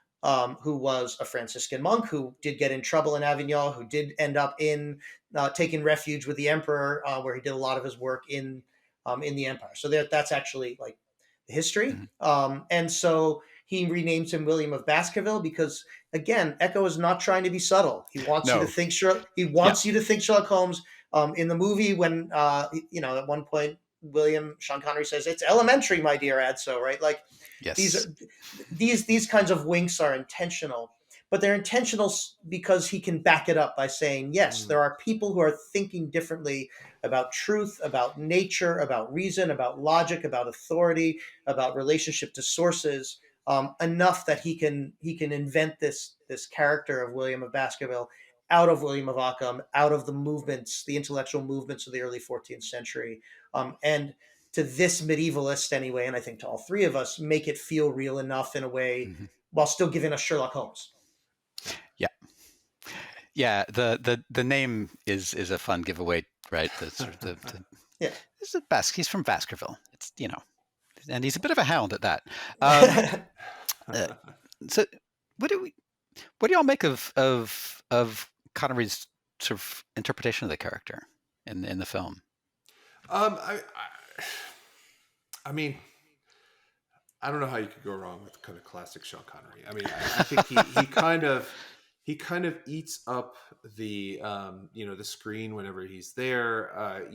B: who was a Franciscan monk who did get in trouble in Avignon, who did end up in taking refuge with the Emperor, where he did a lot of his work in the Empire. So that's actually like the history.
A: Mhm.
B: And so he renames him William of Baskerville because, again, Echo is not trying to be subtle. He wants you to
A: No.
B: think Sherlock. He
A: Yeah.
B: wants you to think Sherlock Holmes. In the movie, when at one point Sean Connery says, "It's elementary, my dear Adso," right? Like these
A: Yes.
B: are these kinds of winks are intentional, but they're intentional because he can back it up by saying, yes,
C: Mm.
B: there are people who are thinking differently about truth, about nature, about reason, about logic, about authority, about relationship to sources, enough that he can invent this character of William of Baskerville out of William of Ockham, out of the movements, the intellectual movements of the early 14th century, and to this medievalist anyway, and I think to all three of us, make it feel real enough in a way
A: Mhm.
B: while still giving us Sherlock Holmes.
A: Yeah. Yeah. The name is a fun giveaway, right? The sort of the
B: Yeah.
A: this is he's from Baskerville. It's and he's a bit of a hound at that. Um, uh, so what do we what do y'all make of Connery's sort of interpretation of the character in the film?
C: I mean, I don't know how you could go wrong with kind of classic Sean Connery. I mean, I think he kind of eats up the the screen whenever he's there.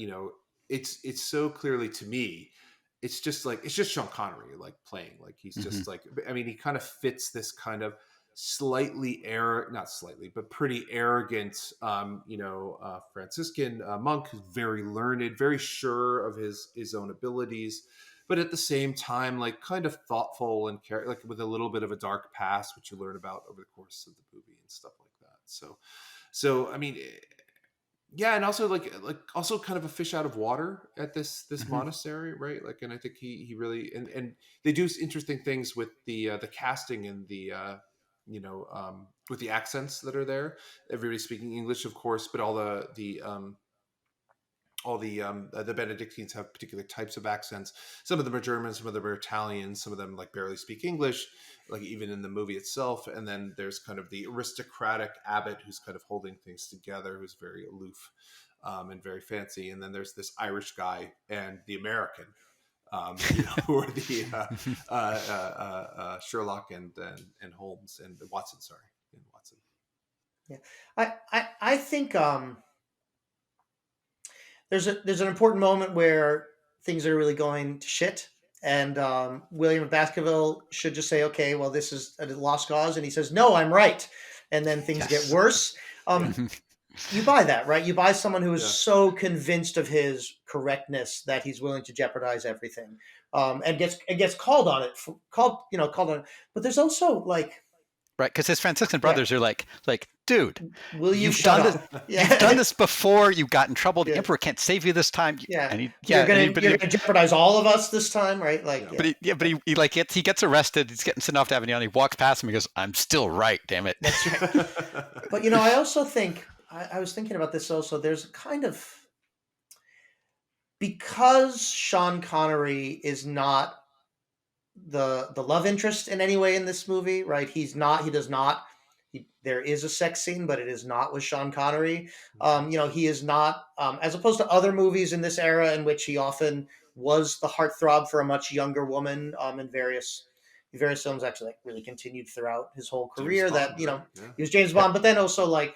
C: It's so clearly to me, it's just Sean Connery like playing, like he's
A: Mm-hmm.
C: just like, I mean, he kind of fits this kind of slightly not slightly but pretty arrogant Franciscan monk who's very learned, very sure of his own abilities, but at the same time like kind of thoughtful and like with a little bit of a dark past, which you learn about over the course of the movie and stuff like that. So I mean, yeah, and also like also kind of a fish out of water at this
A: Mm-hmm.
C: monastery, right? Like, and I think he really, and they do interesting things with the casting and the with the accents that are there. Everybody's speaking English, of course, but all the Benedictines have particular types of accents. Some of them are German, some of them are Italian, some of them like barely speak English, like even in the movie itself. And then there's kind of the aristocratic abbot who's kind of holding things together, who's very aloof and very fancy. And then there's this Irish guy and the American, who are the Sherlock and Holmes and Watson. Sorry, and Watson.
B: Yeah, I think there's an important moment where things are really going to shit, and William of Baskerville should just say, okay, well, this is a lost cause, and he says, no, I'm right, and then things get
A: Yes.
B: worse.
A: Mm-hmm.
B: You buy that, right? You buy someone who is
C: Yeah.
B: so convinced of his correctness that he's willing to jeopardize everything, and gets called on it, called on it. But there's also like,
A: Right, because his Franciscan
B: yeah,
A: brothers are like, dude,
B: will you
A: you've
B: shut
A: done this.
B: up?
A: You've done
B: Yeah,
A: this before. You got in trouble. The
B: yeah,
A: emperor can't save you this time.
B: yeah.
A: And he,
B: You're
A: yeah, and he,
B: gonna you're gonna jeopardize all of us this time, right? Like,
C: Yeah.
B: yeah.
A: he like he gets arrested. He's getting sent off to Avignon. He walks past him. He goes, "I'm still right. Damn it."
B: That's right. But I also think I was thinking about this also. There's a kind of, because Sean Connery is not the love interest in any way in this movie, right? He does not. There is a sex scene, but it is not with Sean Connery. He is not, as opposed to other movies in this era in which he often was the heartthrob for a much younger woman, in various films. Actually, like, really continued throughout his whole
C: James
B: career. That
C: Bond, right? Yeah.
B: he was James
A: Yep.
B: Bond, but then also like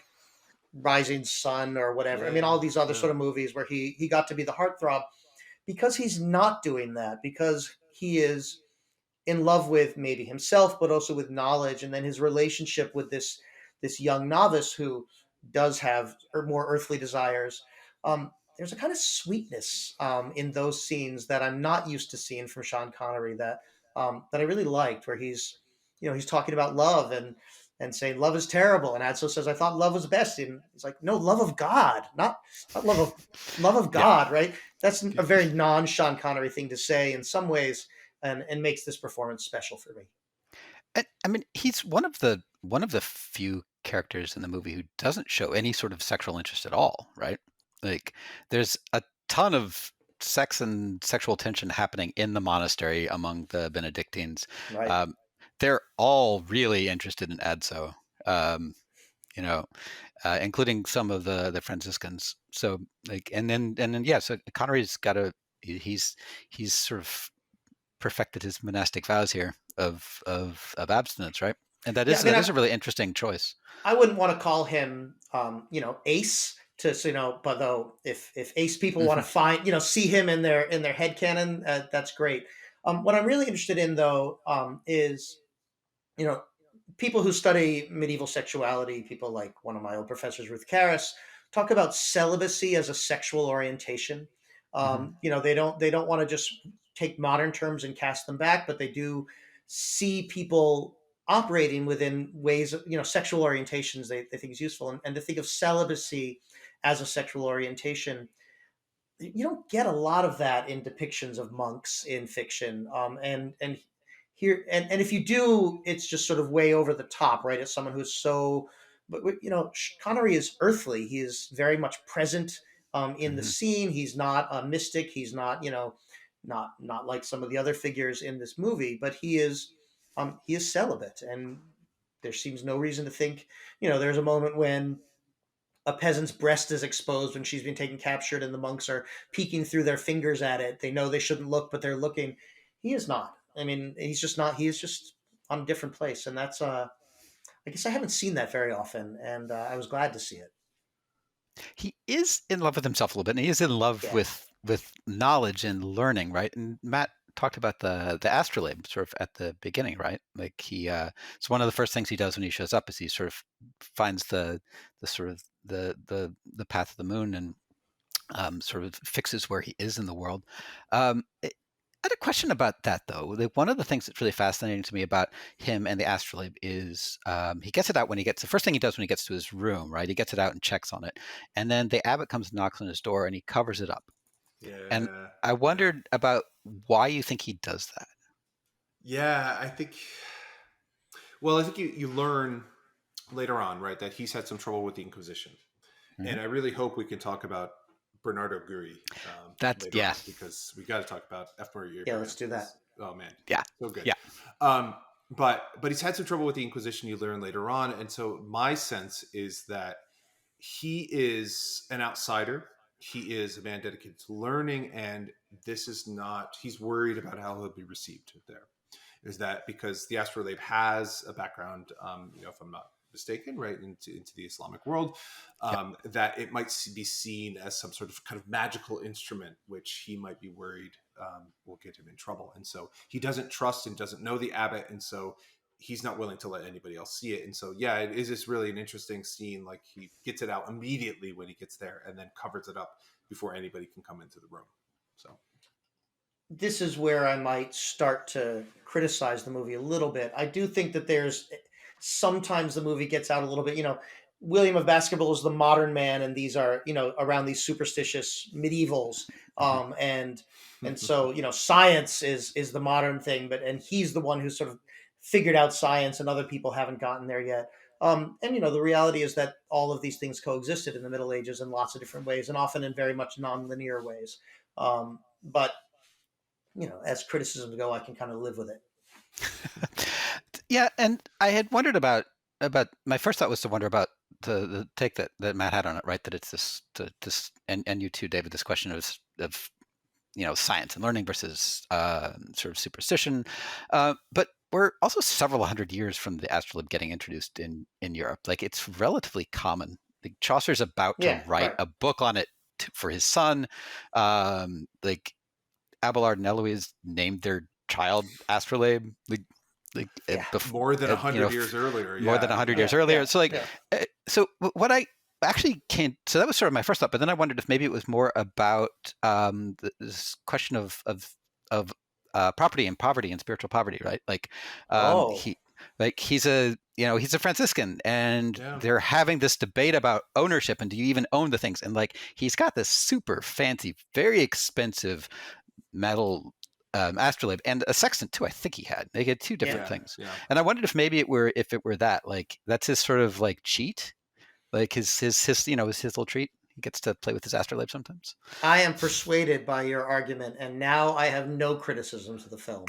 B: Rising Sun or whatever. I mean,
C: Yeah.
B: all these other
C: Yeah.
B: sort of movies where he got to be the heartthrob, because he's not doing that, because he is in love with maybe himself, but also with knowledge, and then his relationship with this young novice who does have more earthly desires. There's a kind of sweetness in those scenes that I'm not used to seeing from Sean Connery, that I really liked, where he's talking about love and saying love is terrible, and Adso says, I thought love was best, and he's like, no, love of God, not love of
A: Yeah.
B: God, right? That's a very non Sean Connery thing to say in some ways, and makes this performance special for me.
A: I mean, he's one of the few characters in the movie who doesn't show any sort of sexual interest at all, right? Like, there's a ton of sex and sexual tension happening in the monastery among the Benedictines.
B: Right.
A: Um, they're all really interested in Adso, um, you know, including some of the Franciscans. So like, and then yeah, so Connery's got he's sort of perfected his monastic vows here of abstinence, right? And
B: Yeah, I mean,
A: that is a really interesting choice.
B: I wouldn't want to call him, Ace. But though if Ace people want to find, see him in their headcanon, that's great. What I'm really interested in though, is you know people who study medieval sexuality, people like one of my old professors, Ruth Karras, talk about celibacy as a sexual orientation.
A: Hmm.
B: They don't want to just take modern terms and cast them back, but they do see people operating within ways of sexual orientations they think is useful, and to think of celibacy as a sexual orientation, you don't get a lot of that in depictions of monks in fiction. And here, and if you do, it's just sort of way over the top, right? As someone who's so, but Connery is earthly. He is very much present in the
A: Hmm.
B: scene. He's not a mystic. He's not, not like some of the other figures in this movie, but he is celibate, and there seems no reason to think, there's a moment when a peasant's breast is exposed when she's been taken captured and the monks are peeking through their fingers at it. They know they shouldn't look, but they're looking. He is not. I mean, he's just not. He is just on a different place, and that's. I guess I haven't seen that very often, and I was glad to see it.
A: He is in love with himself a little bit, and he is in love
B: Yeah,
A: with knowledge and learning, right? And Matt talked about the astrolabe sort of at the beginning, right? Like it's one of the first things he does when he shows up is he sort of finds the sort of the path of the moon and sort of fixes where he is in the world. I had a question about that though. One of the things that's really fascinating to me about him and the astrolabe is he gets it out when he gets the first thing he does when he gets to his room, right? He gets it out and checks on it, and then the abbot comes and knocks on his door and he covers it up. And
C: Yeah,
A: I
C: yeah,
A: wondered about why you think he does that.
C: yeah. I think. Well, I think you learn later on, right, that he's had some trouble with the Inquisition,
A: Hmm.
C: and I really hope we can talk about Bernardo Guri
A: That's
C: later
A: yeah,
C: on because we got to talk about F. Murray
B: yeah.
C: Abraham
B: Let's do
C: because
B: that.
C: oh man,
A: yeah,
C: so good.
A: yeah.
C: Um, but he's had some trouble with the Inquisition. You learn later on, and so my sense is that he is an outsider. He is a man dedicated to learning, and this is not. He's worried about how he'll be received there. Is that because the astrolabe has a background, if I'm not mistaken, right into the Islamic world,
A: Yep.
C: that it might be seen as some sort of kind of magical instrument, which he might be worried will get him in trouble, and so he doesn't trust and doesn't know the abbot, and so he's not willing to let anybody else see it. And so, yeah, it is just really an interesting scene. Like he gets it out immediately when he gets there, and then covers it up before anybody can come into the room. So,
B: This is where I might start to criticize the movie a little bit. I do think that there's sometimes the movie gets out a little bit. William of Baskerville is the modern man, and these are around these superstitious medievals,
A: Hmm.
B: and so science is the modern thing, and he's the one who sort of figured out science, and other people haven't gotten there yet. And the reality is that all of these things coexisted in the Middle Ages in lots of different ways, and often in very much nonlinear ways. But as criticisms go, I can kind of live with it.
A: Yeah, and I had wondered about my first thought was to wonder about the take that Matt had on it, right? That it's this and you too, David, this question of science and learning versus sort of superstition. But we're also several hundred years from the astrolabe getting introduced in Europe. Like it's relatively common. Like Chaucer's about to
B: Yeah,
A: write
B: right.
A: a book on it for his son. Like Abelard and Eloise named their child astrolabe. Like
B: Yeah,
C: more than 100 years earlier,
A: more than
C: yeah,
A: 100
C: yeah.
A: years
B: yeah,
A: earlier.
B: yeah,
A: So like,
B: yeah.
A: what I actually can't. So that was sort of my first thought, but then I wondered if maybe it was more about this question of property and poverty and spiritual poverty, right? Like
B: Oh,
A: he like he's a Franciscan, and
C: Yeah.
A: they're having this debate about ownership and do you even own the things? And like he's got this super fancy, very expensive metal astrolabe and a sextant too. I think he had. They had two
B: yeah.
A: different
C: Yeah,
A: things,
C: yeah.
A: and I wondered if it were that like that's his sort of like cheat, like his his little treat. He gets to play with his astrolabe sometimes.
B: I am persuaded by your argument, and now I have no criticisms of the film.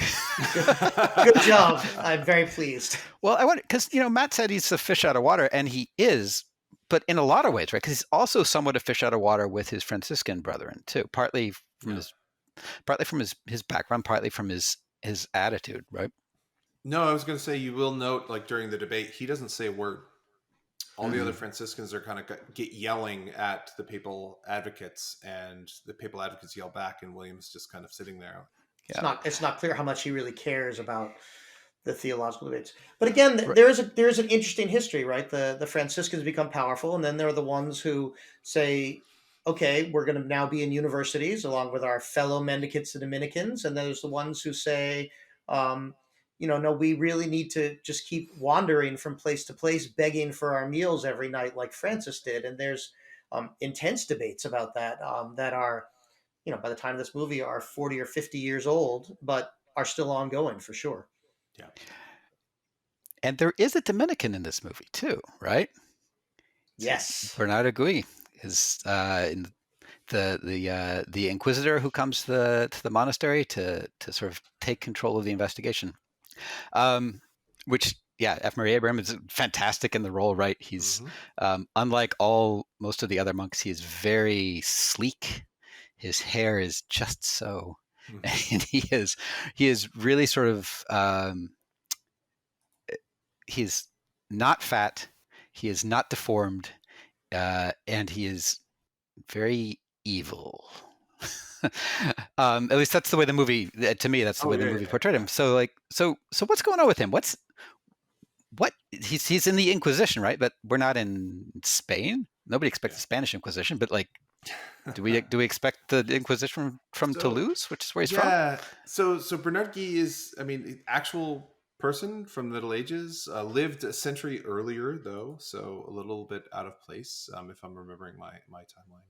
B: Good job. I'm very pleased.
A: Well, I want because Matt said he's a fish out of water, and he is, but in a lot of ways, right? Because he's also somewhat a fish out of water with his Franciscan brethren too, partly from his background, partly from his attitude, right?
C: No, I was going to say, you will note, like during the debate, he doesn't say a word. All the other Franciscans are kind of get yelling at the papal advocates, and the papal advocates yell back, and William's just kind of sitting there.
A: Yeah.
B: It's not clear how much he really cares about the theological debates. But again, there is an interesting history, right? The Franciscans become powerful, and then there are the ones who say, okay, we're going to now be in universities along with our fellow mendicants and Dominicans, and there's the ones who say, no, we really need to just keep wandering from place to place, begging for our meals every night, like Francis did. And there's intense debates about that that are, by the time of this movie, are 40 or 50 years old, but are still ongoing for sure.
C: Yeah.
A: And there is a Dominican in this movie too, right?
B: Yes.
A: Bernardo Gui is in the inquisitor who comes to the monastery to sort of take control of the investigation. Which, yeah, F. Murray Abraham is fantastic in the role, right? He's unlike most of the other monks, he is very sleek. His hair is just so, and he is really sort of he's not fat, he is not deformed, and he is very evil. At least that's the way the movie, to me, that's the way the movie portrayed him. So what's going on with him? He's in the Inquisition, right? But we're not in Spain. Nobody expects the Spanish Inquisition, but like, do we expect the Inquisition from Toulouse, which is where he's from?
C: Yeah. So Bernard Guy is, actual person from the Middle Ages, lived a century earlier though, so a little bit out of place, if I'm remembering my timeline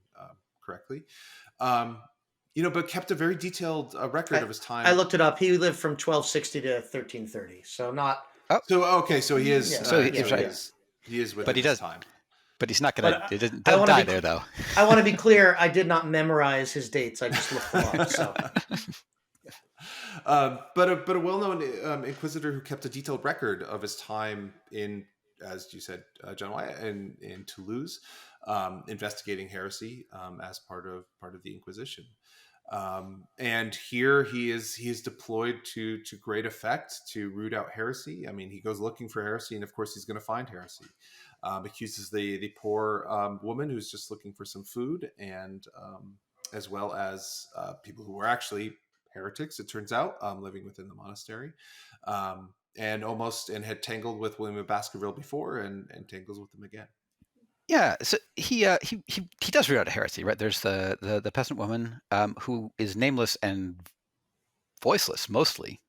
C: correctly. But kept a very detailed record of his time.
B: I looked it up. He lived from 1260 to 1330, so not.
C: Oh, so okay, so he is.
A: Yeah. So
C: he is within his time.
A: But he's not going to. Don't die there, though.
B: I want to be clear. I did not memorize his dates. I just looked them up. So.
C: But a well-known inquisitor who kept a detailed record of his time in, as you said, John Wyatt, in Toulouse, investigating heresy as part of the Inquisition. And here he is deployed to great effect to root out heresy. He goes looking for heresy, and of course he's going to find heresy. Accuses the poor woman who's just looking for some food, and as well as people who were actually heretics, it turns out, living within the monastery, and had tangled with William of Baskerville before, and tangles with him again.
A: Yeah, so he does root out a heresy, right? There's the peasant woman who is nameless and voiceless mostly.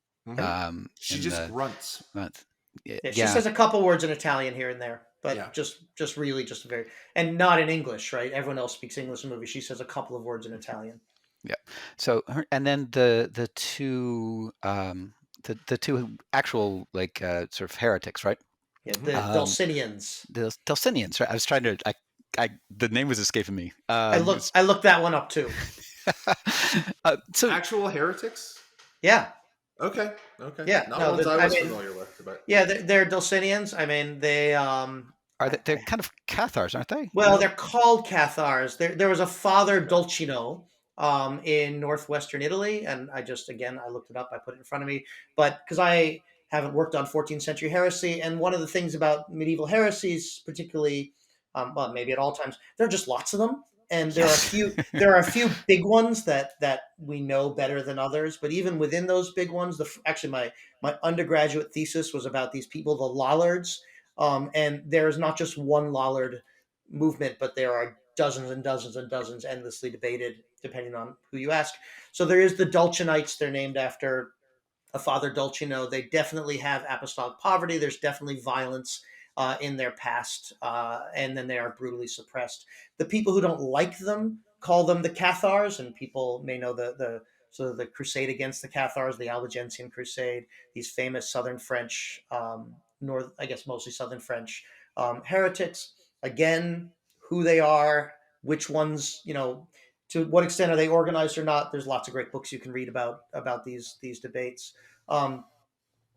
C: She just grunts.
B: She says a couple words in Italian here and there, but just really just very, and not in English, right? Everyone else speaks English in the movie. She says a couple of words in Italian.
A: Yeah. So and then the two actual sort of heretics, right?
B: Yeah, the Dulcinians.
A: The Dulcinians, right? I was trying to. The name was escaping me.
B: I looked that one up too.
C: So actual heretics.
B: Yeah.
C: Okay.
B: Yeah.
C: Not ones I was familiar with, but
B: yeah, they're Dulcinians. they
A: they're kind of Cathars, aren't they?
B: Well, they're called Cathars. There was a Father Dulcino in northwestern Italy, and I looked it up. I put it in front of me, but because I haven't worked on 14th century heresy, and one of the things about medieval heresies, particularly, maybe at all times, there are just lots of them, and there are a few big ones that we know better than others. But even within those big ones, actually my undergraduate thesis was about these people, the Lollards, and there's not just one Lollard movement, but there are dozens and dozens and dozens, endlessly debated depending on who you ask. So there is the Dulcinites. They're named after a Father Dulcino. They definitely have apostolic poverty. There's definitely violence in their past, and then they are brutally suppressed. The people who don't like them call them the Cathars, and people may know the crusade against the Cathars, the Albigensian Crusade, these famous Southern French, mostly Southern French heretics. Again, who they are, which ones, to what extent are they organized or not. There's lots of great books you can read about these debates.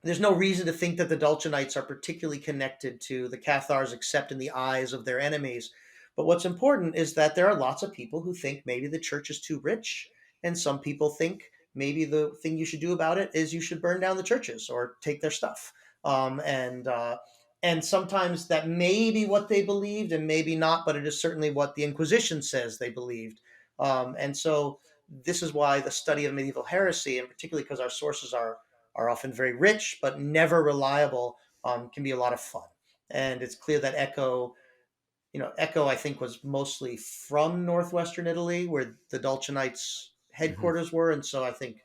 B: There's no reason to think that the Dulcianites are particularly connected to the Cathars, except in the eyes of their enemies. But what's important is that there are lots of people who think maybe the church is too rich, and some people think maybe the thing you should do about it is you should burn down the churches or take their stuff. And sometimes that may be what they believed, and maybe not, but it is certainly what the Inquisition says they believed. And so this is why the study of medieval heresy, and particularly because our sources are often very rich but never reliable, can be a lot of fun. And it's clear that Echo, I think, was mostly from northwestern Italy, where the Dulcianites'
A: Mm-hmm.
B: headquarters were, and so I think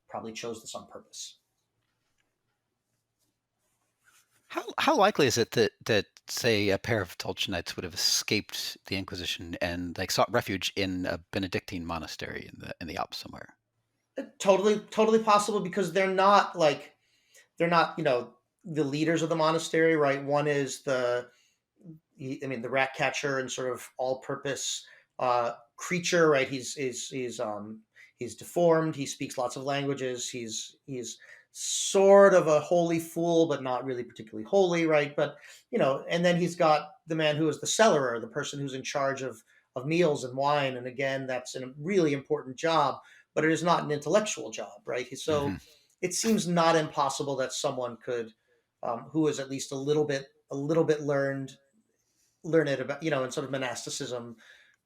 B: probably chose this on purpose.
A: How likely is it that say a pair of Tolkienites would have escaped the Inquisition and like sought refuge in a Benedictine monastery in the Alps somewhere?
B: Totally possible, because they're not the leaders of the monastery, right? One is the rat catcher and sort of all-purpose creature, right? He's deformed. He speaks lots of languages. He's sort of a holy fool, but not really particularly holy, right? But and then he's got the man who is the cellarer, the person who's in charge of meals and wine. And again, that's a really important job, but it is not an intellectual job, right?
A: Mm-hmm.
B: So it seems not impossible that someone could, who is at least a little bit learn it about, in sort of monasticism,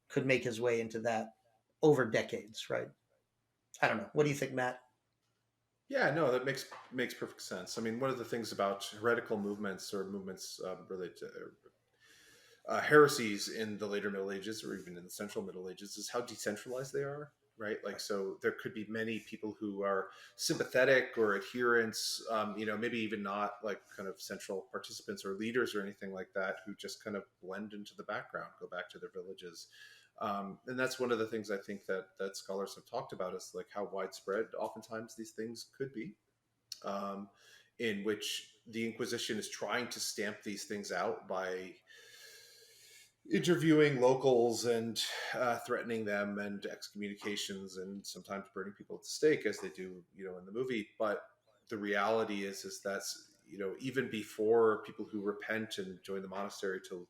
B: could make his way into that over decades, right? I don't know. What do you think, Matt?
C: Yeah, no, that makes perfect sense. I mean, one of the things about heretical movements or movements related to heresies in the later Middle Ages or even in the Central Middle Ages is how decentralized they are, right? Like, so there could be many people who are sympathetic or adherents, maybe even not like kind of central participants or leaders or anything like that, who just kind of blend into the background, go back to their villages. And that's one of the things I think that scholars have talked about, is like how widespread oftentimes these things could be, um, in which the Inquisition is trying to stamp these things out by interviewing locals and threatening them, and excommunications, and sometimes burning people at the stake, as they do, in the movie. But the reality is that's, even before people who repent and join the monastery to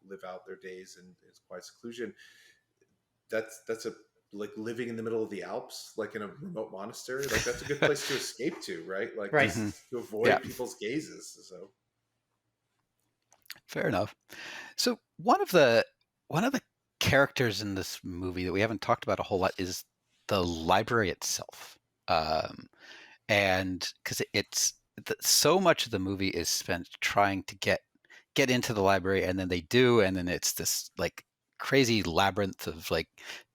C: live out their days in quiet seclusion, that's a like living in the middle of the Alps, like in a remote monastery, like that's a good place to escape to, right? Like
B: Right.
C: just
A: Mm-hmm.
C: to
A: Yeah,
C: avoid people's gazes. So
A: fair enough. So one of the characters in this movie that we haven't talked about a whole lot is the library itself, and because so much of the movie is spent trying to get into the library, and then they do, and then it's this like crazy labyrinth of like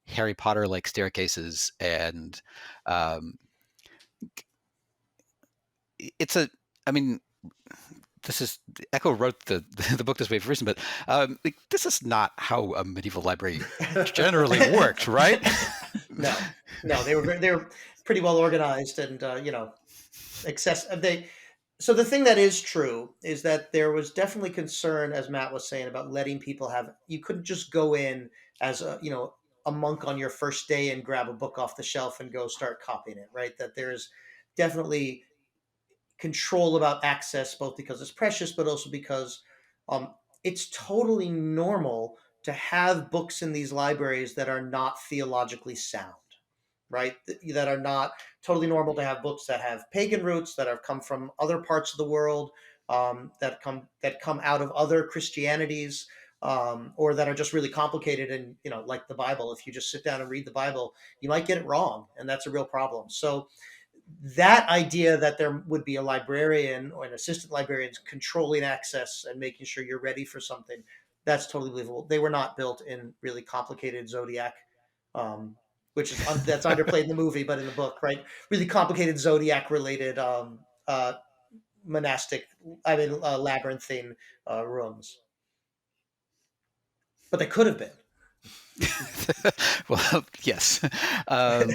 A: Harry Potter like staircases, and um, it's a I mean, this is Echo wrote the book this way for a reason, but like, this is not how a medieval library generally worked, right?
B: No, they were pretty well organized, and access they. So the thing that is true is that there was definitely concern, as Matt was saying, about letting people have. You couldn't just go in as a monk on your first day and grab a book off the shelf and go start copying it, right? That there's definitely control about access, both because it's precious, but also because um, it's totally normal to have books in these libraries that are not theologically sound, right? That are not totally normal to have books that have pagan roots, that have come from other parts of the world, that come out of other Christianities, or that are just really complicated. And like the Bible, if you just sit down and read the Bible, you might get it wrong, and that's a real problem. So that idea that there would be a librarian or an assistant librarian controlling access and making sure you're ready for something, that's totally believable. They were not built in really complicated zodiac, um, which is that's underplayed in the movie, but in the book, right? Really complicated zodiac related monastic, labyrinthine rooms, but they could have been.
A: Well, yes. Um,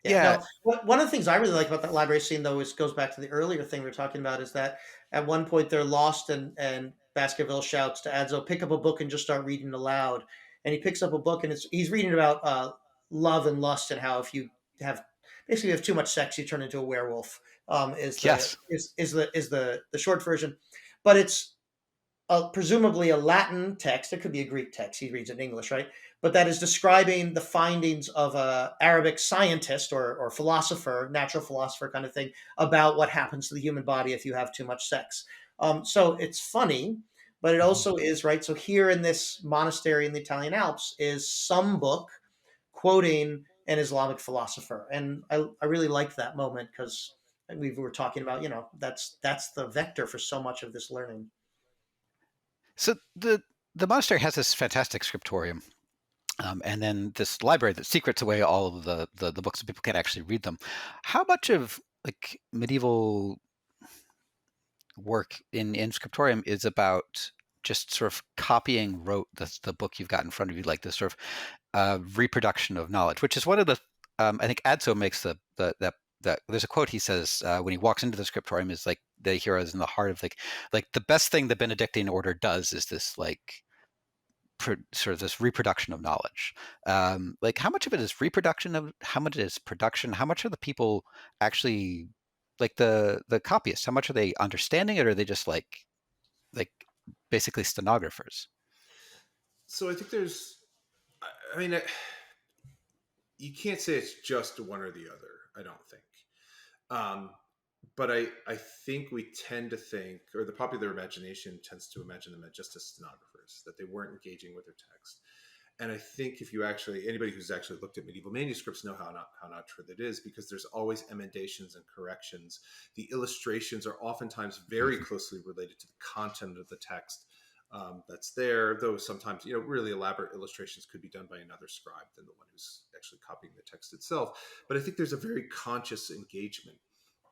B: Yeah,
A: yeah.
B: no. One of the things I really like about that library scene, though, is goes back to the earlier thing we were talking about, is that at one point they're lost, and Baskerville shouts to Adzo, pick up a book and just start reading aloud. And he picks up a book, and he's reading about love and lust, and how if you have basically have too much sex, you turn into a werewolf. Is the
A: Yes.
B: is the short version, but it's presumably a Latin text. It could be a Greek text. He reads it in English, right? But that is describing the findings of a Arabic scientist or philosopher, natural philosopher kind of thing, about what happens to the human body if you have too much sex. So it's funny, but it also is, right. So here in this monastery in the Italian Alps is some book quoting an Islamic philosopher, and I really liked that moment because we were talking about, that's the vector for so much of this learning.
A: So the monastery has this fantastic scriptorium, and then this library that secrets away all of the books so people can't actually read them. How much of like medieval work in scriptorium is about just sort of copying rote the book you've got in front of you, like this sort of reproduction of knowledge, which is one of the I think Adso makes that there's a quote he says when he walks into the scriptorium is like the hero is in the heart of like the best thing the Benedictine order does is this like sort of this reproduction of knowledge. Like how much of it is reproduction of how much is production? How much are the people actually like the copyists? How much are they understanding it, or are they just like basically stenographers?
C: So I think there's, I mean, you can't say it's just one or the other. I don't think. Um, but I think we tend to think, or the popular imagination tends to imagine them just as stenographers, that they weren't engaging with their text. And I think if you actually, anybody who's actually looked at medieval manuscripts know how not true that is, because there's always emendations and corrections. The illustrations are oftentimes very closely related to the content of the text that's there, though sometimes, really elaborate illustrations could be done by another scribe than the one who's actually copying the text itself. But I think there's a very conscious engagement.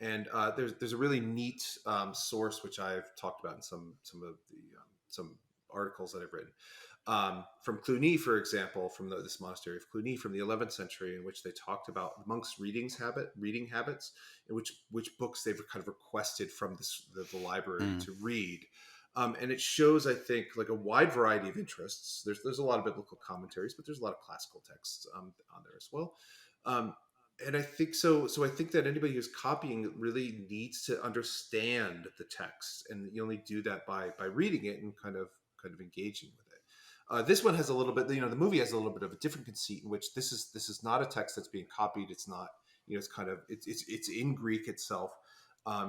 C: And there's a really neat source which I've talked about in some of the some articles that I've written from Cluny, for example, from this monastery of Cluny from the 11th century, in which they talked about monks' reading habits, in which books they've kind of requested from the library to read. And it shows, I think, like a wide variety of interests. There's a lot of biblical commentaries, but there's a lot of classical texts on there as well. And I think so. So I think that anybody who's copying really needs to understand the text, and you only do that by reading it and kind of engaging with it. This one has a little bit, the movie has a little bit of a different conceit in which this is not a text that's being copied. It's not, it's kind of it's in Greek itself.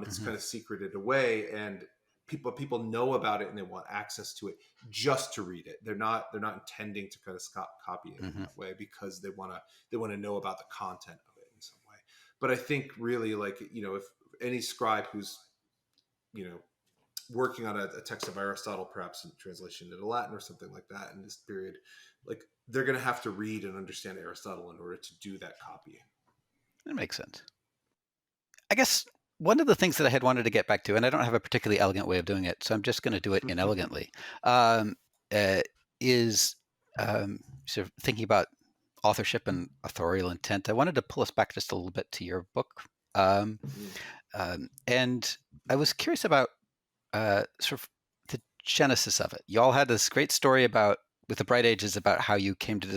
C: It's kind of secreted away, and people know about it and they want access to it just to read it. They're not intending to kind of copy it in that way because they want to know about the content of it in some way. But I think really, like, if any scribe who's working on a text of Aristotle, perhaps in translation into Latin or something like that in this period, like they're going to have to read and understand Aristotle in order to do that copying.
A: That makes sense. I guess one of the things that I had wanted to get back to, and I don't have a particularly elegant way of doing it, so I'm just going to do it inelegantly, is sort of thinking about authorship and authorial intent. I wanted to pull us back just a little bit to your book. And I was curious about sort of the genesis of it. You all had this great story about, with the Bright Ages, about how you came to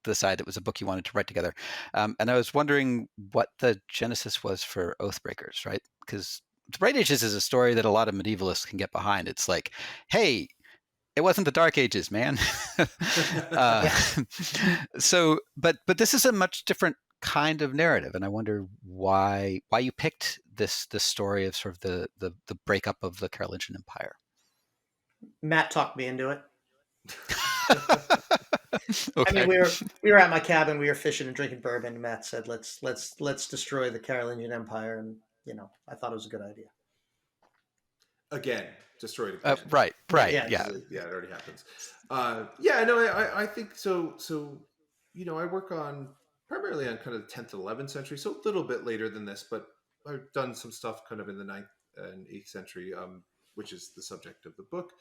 A: decide it was a book you wanted to write together. And I was wondering what the genesis was for Oathbreakers, right? Because the Bright Ages is a story that a lot of medievalists can get behind. It's like, hey, it wasn't the Dark Ages, man. So, but this is a much different kind of narrative, and I wonder why you picked this story of sort of the breakup of the Carolingian Empire.
B: Matt talked me into it.
A: Okay.
B: I mean, we were at my cabin, we were fishing and drinking bourbon, and Matt said, let's destroy the Carolingian Empire, and I thought it was a good idea.
C: Again, destroyed.
A: Right. Yeah.
C: Yeah, it already happens. I think so. I work primarily on kind of the 10th and 11th century, so a little bit later than this, but I've done some stuff kind of in the 9th and 8th century, which is the subject of the book.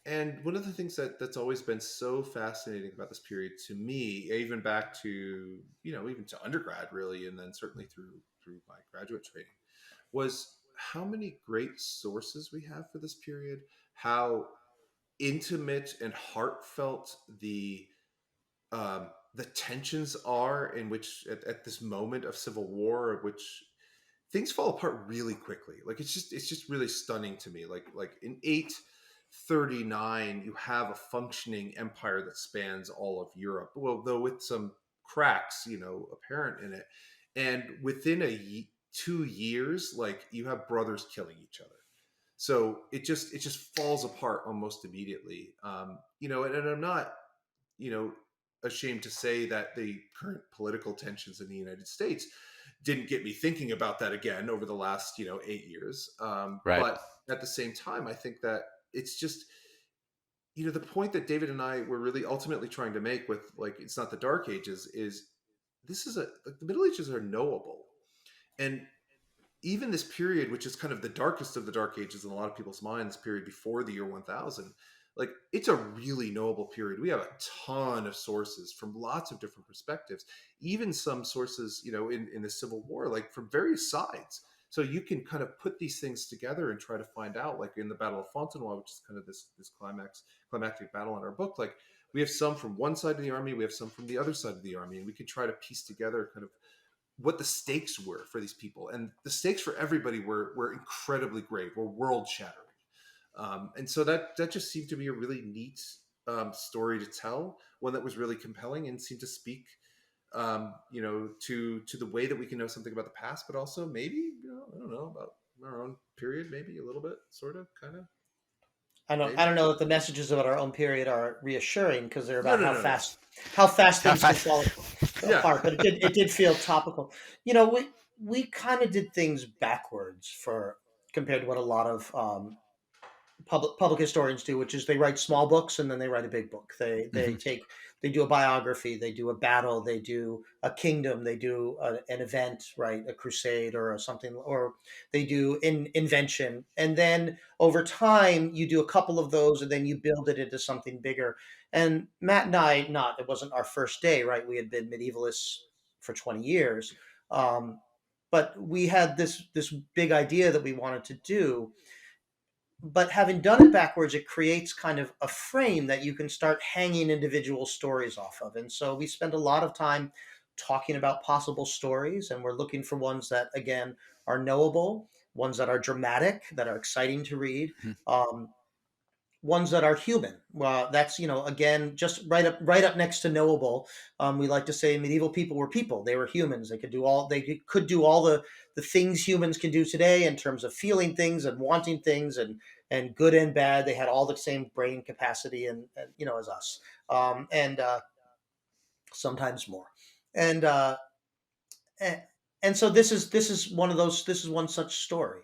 C: And one of the things that's always been so fascinating about this period to me, even back to, even to undergrad really, and then certainly through my graduate training, was how many great sources we have for this period, how intimate and heartfelt the tensions are in which at this moment of civil war, which things fall apart really quickly. Like it's just really stunning to me. Like in 839, you have a functioning empire that spans all of Europe. Well, though with some cracks, apparent in it. And within 2 years, like you have brothers killing each other. So it just falls apart almost immediately. And I'm not you know ashamed to say that the current political tensions in the United States didn't get me thinking about that again over the last 8 years.
A: Right.
C: But at the same time, I think that it's just the point that David and I were really ultimately trying to make with, like, it's not the Dark Ages, is this is like the Middle Ages are knowable. And even this period, which is kind of the darkest of the Dark Ages in a lot of people's minds, period before the year 1000, like, it's a really knowable period. We have a ton of sources from lots of different perspectives, even some sources, in the Civil War, like from various sides. So you can kind of put these things together and try to find out, like in the Battle of Fontenoy, which is kind of this climactic battle in our book. Like, we have some from one side of the army, we have some from the other side of the army, and we can try to piece together kind of what the stakes were for these people. And the stakes for everybody were incredibly grave, were world shattering. And so that just seemed to be a really neat story to tell, one that was really compelling and seemed to speak, to the way that we can know something about the past, but also maybe, I don't know, about our own period, maybe a little bit, sort of, kind of,
B: I
C: maybe.
B: don't know that the messages about our own period are reassuring, because they're
C: No,
B: about
C: no, no, no.
B: how fast
A: How
B: things can
A: fast?
B: fall
C: Yeah.
B: apart. But it did feel topical. We kind of did things backwards for compared to what a lot of public historians do, which is they write small books and then they write a big book.
A: Hmm.
B: They do a biography, they do a battle, they do a kingdom, they do an event, right, a crusade or something, or they do invention, and then over time you do a couple of those, and then you build it into something bigger. And Matt and I, not it wasn't our first day, right? We had been medievalists for 20 years, um, but we had this big idea that we wanted to do, but having done it backwards, it creates kind of a frame that you can start hanging individual stories off of. And so we spend a lot of time talking about possible stories, and we're looking for ones that, again, are knowable, ones that are dramatic, that are exciting to read, um, ones that are human. Well, that's, again, just right up next to knowable. We like to say medieval people were people. They were humans. They could do all the things humans can do today in terms of feeling things and wanting things, and good and bad. They had all the same brain capacity, and as us, and sometimes more. And and, and so this is one of those. This is one such story,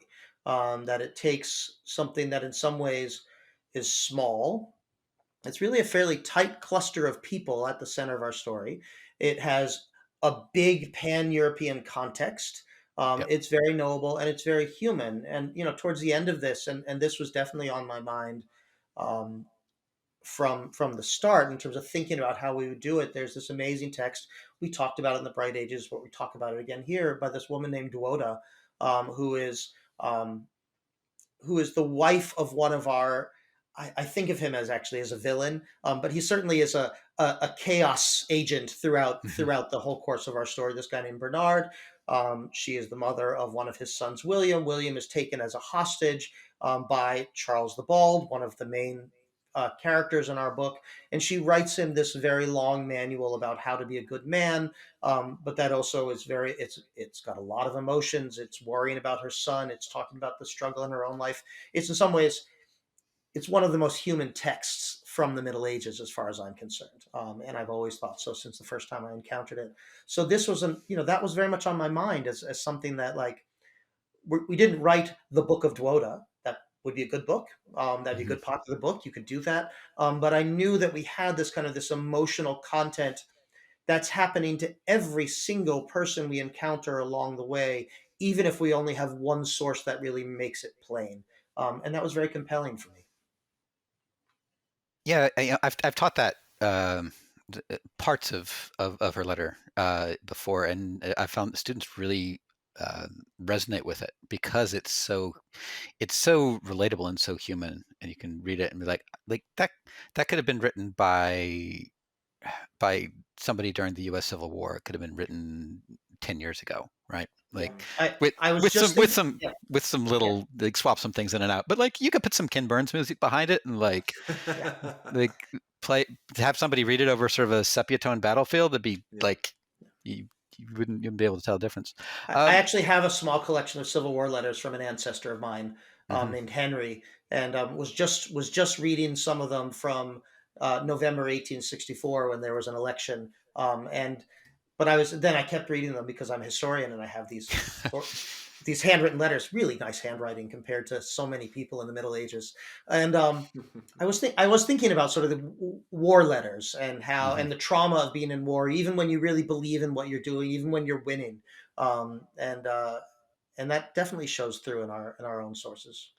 B: that it takes something that in some ways is small. It's really a fairly tight cluster of people at the center of our story. It has a big pan-European context.
A: Yep.
B: It's very knowable and it's very human. And towards the end of this, and this was definitely on my mind, um, from the start in terms of thinking about how we would do it. There's this amazing text we talked about in the Bright Ages, but we talk about it again here, by this woman named Duoda, who is um, the wife of one of our. I think of him as actually as a villain, but he certainly is a chaos agent throughout
A: Hmm.
B: throughout the whole course of our story. This guy named Bernard. She is the mother of one of his sons, William. William is taken as a hostage, by Charles the Bald, one of the main characters in our book, and she writes him this very long manual about how to be a good man. But that also is it's got a lot of emotions. It's worrying about her son. It's talking about the struggle in her own life. It's in some ways, it's one of the most human texts from the Middle Ages, as far as I'm concerned. And I've always thought so since the first time I encountered it. So this was that was very much on my mind as something that, like, we didn't write the Book of Dwoda. That would be a good book. That'd be a
A: Hmm.
B: good popular book. You could do that. But I knew that we had this kind of this emotional content that's happening to every single person we encounter along the way, even if we only have one source that really makes it plain. And that was very compelling for me.
A: Yeah, I've taught that parts of her letter before, and I found the students really resonate with it because it's so relatable and so human, and you can read it and be like that could have been written by somebody during the U.S. Civil War. It could have been written 10 years ago, right?
B: Yeah.
A: Like with
B: I was
A: with some
B: just
A: with
B: thinking.
A: some
B: Yeah.
A: with some
B: Yeah.
A: little, like, swap some things in and out. But like you could put some Ken Burns music behind it and
B: Yeah.
A: like play to have somebody read it over sort of a sepia tone battlefield. It'd be
C: Yeah.
A: like you you wouldn't be able to tell the difference.
B: I
A: Um,
B: actually have a small collection of Civil War letters from an ancestor of mine,
A: mhm.
B: named Henry, and was just reading some of them from November 1864 when there was an election. And but I kept reading them because I'm a historian and I have these handwritten letters, really nice handwriting compared to so many people in the Middle Ages. And I was thinking about sort of the war letters and how
A: Mhm.
B: and the trauma of being in war, even when you really believe in what you're doing, even when you're winning, um, and uh, and that definitely shows through in our own sources.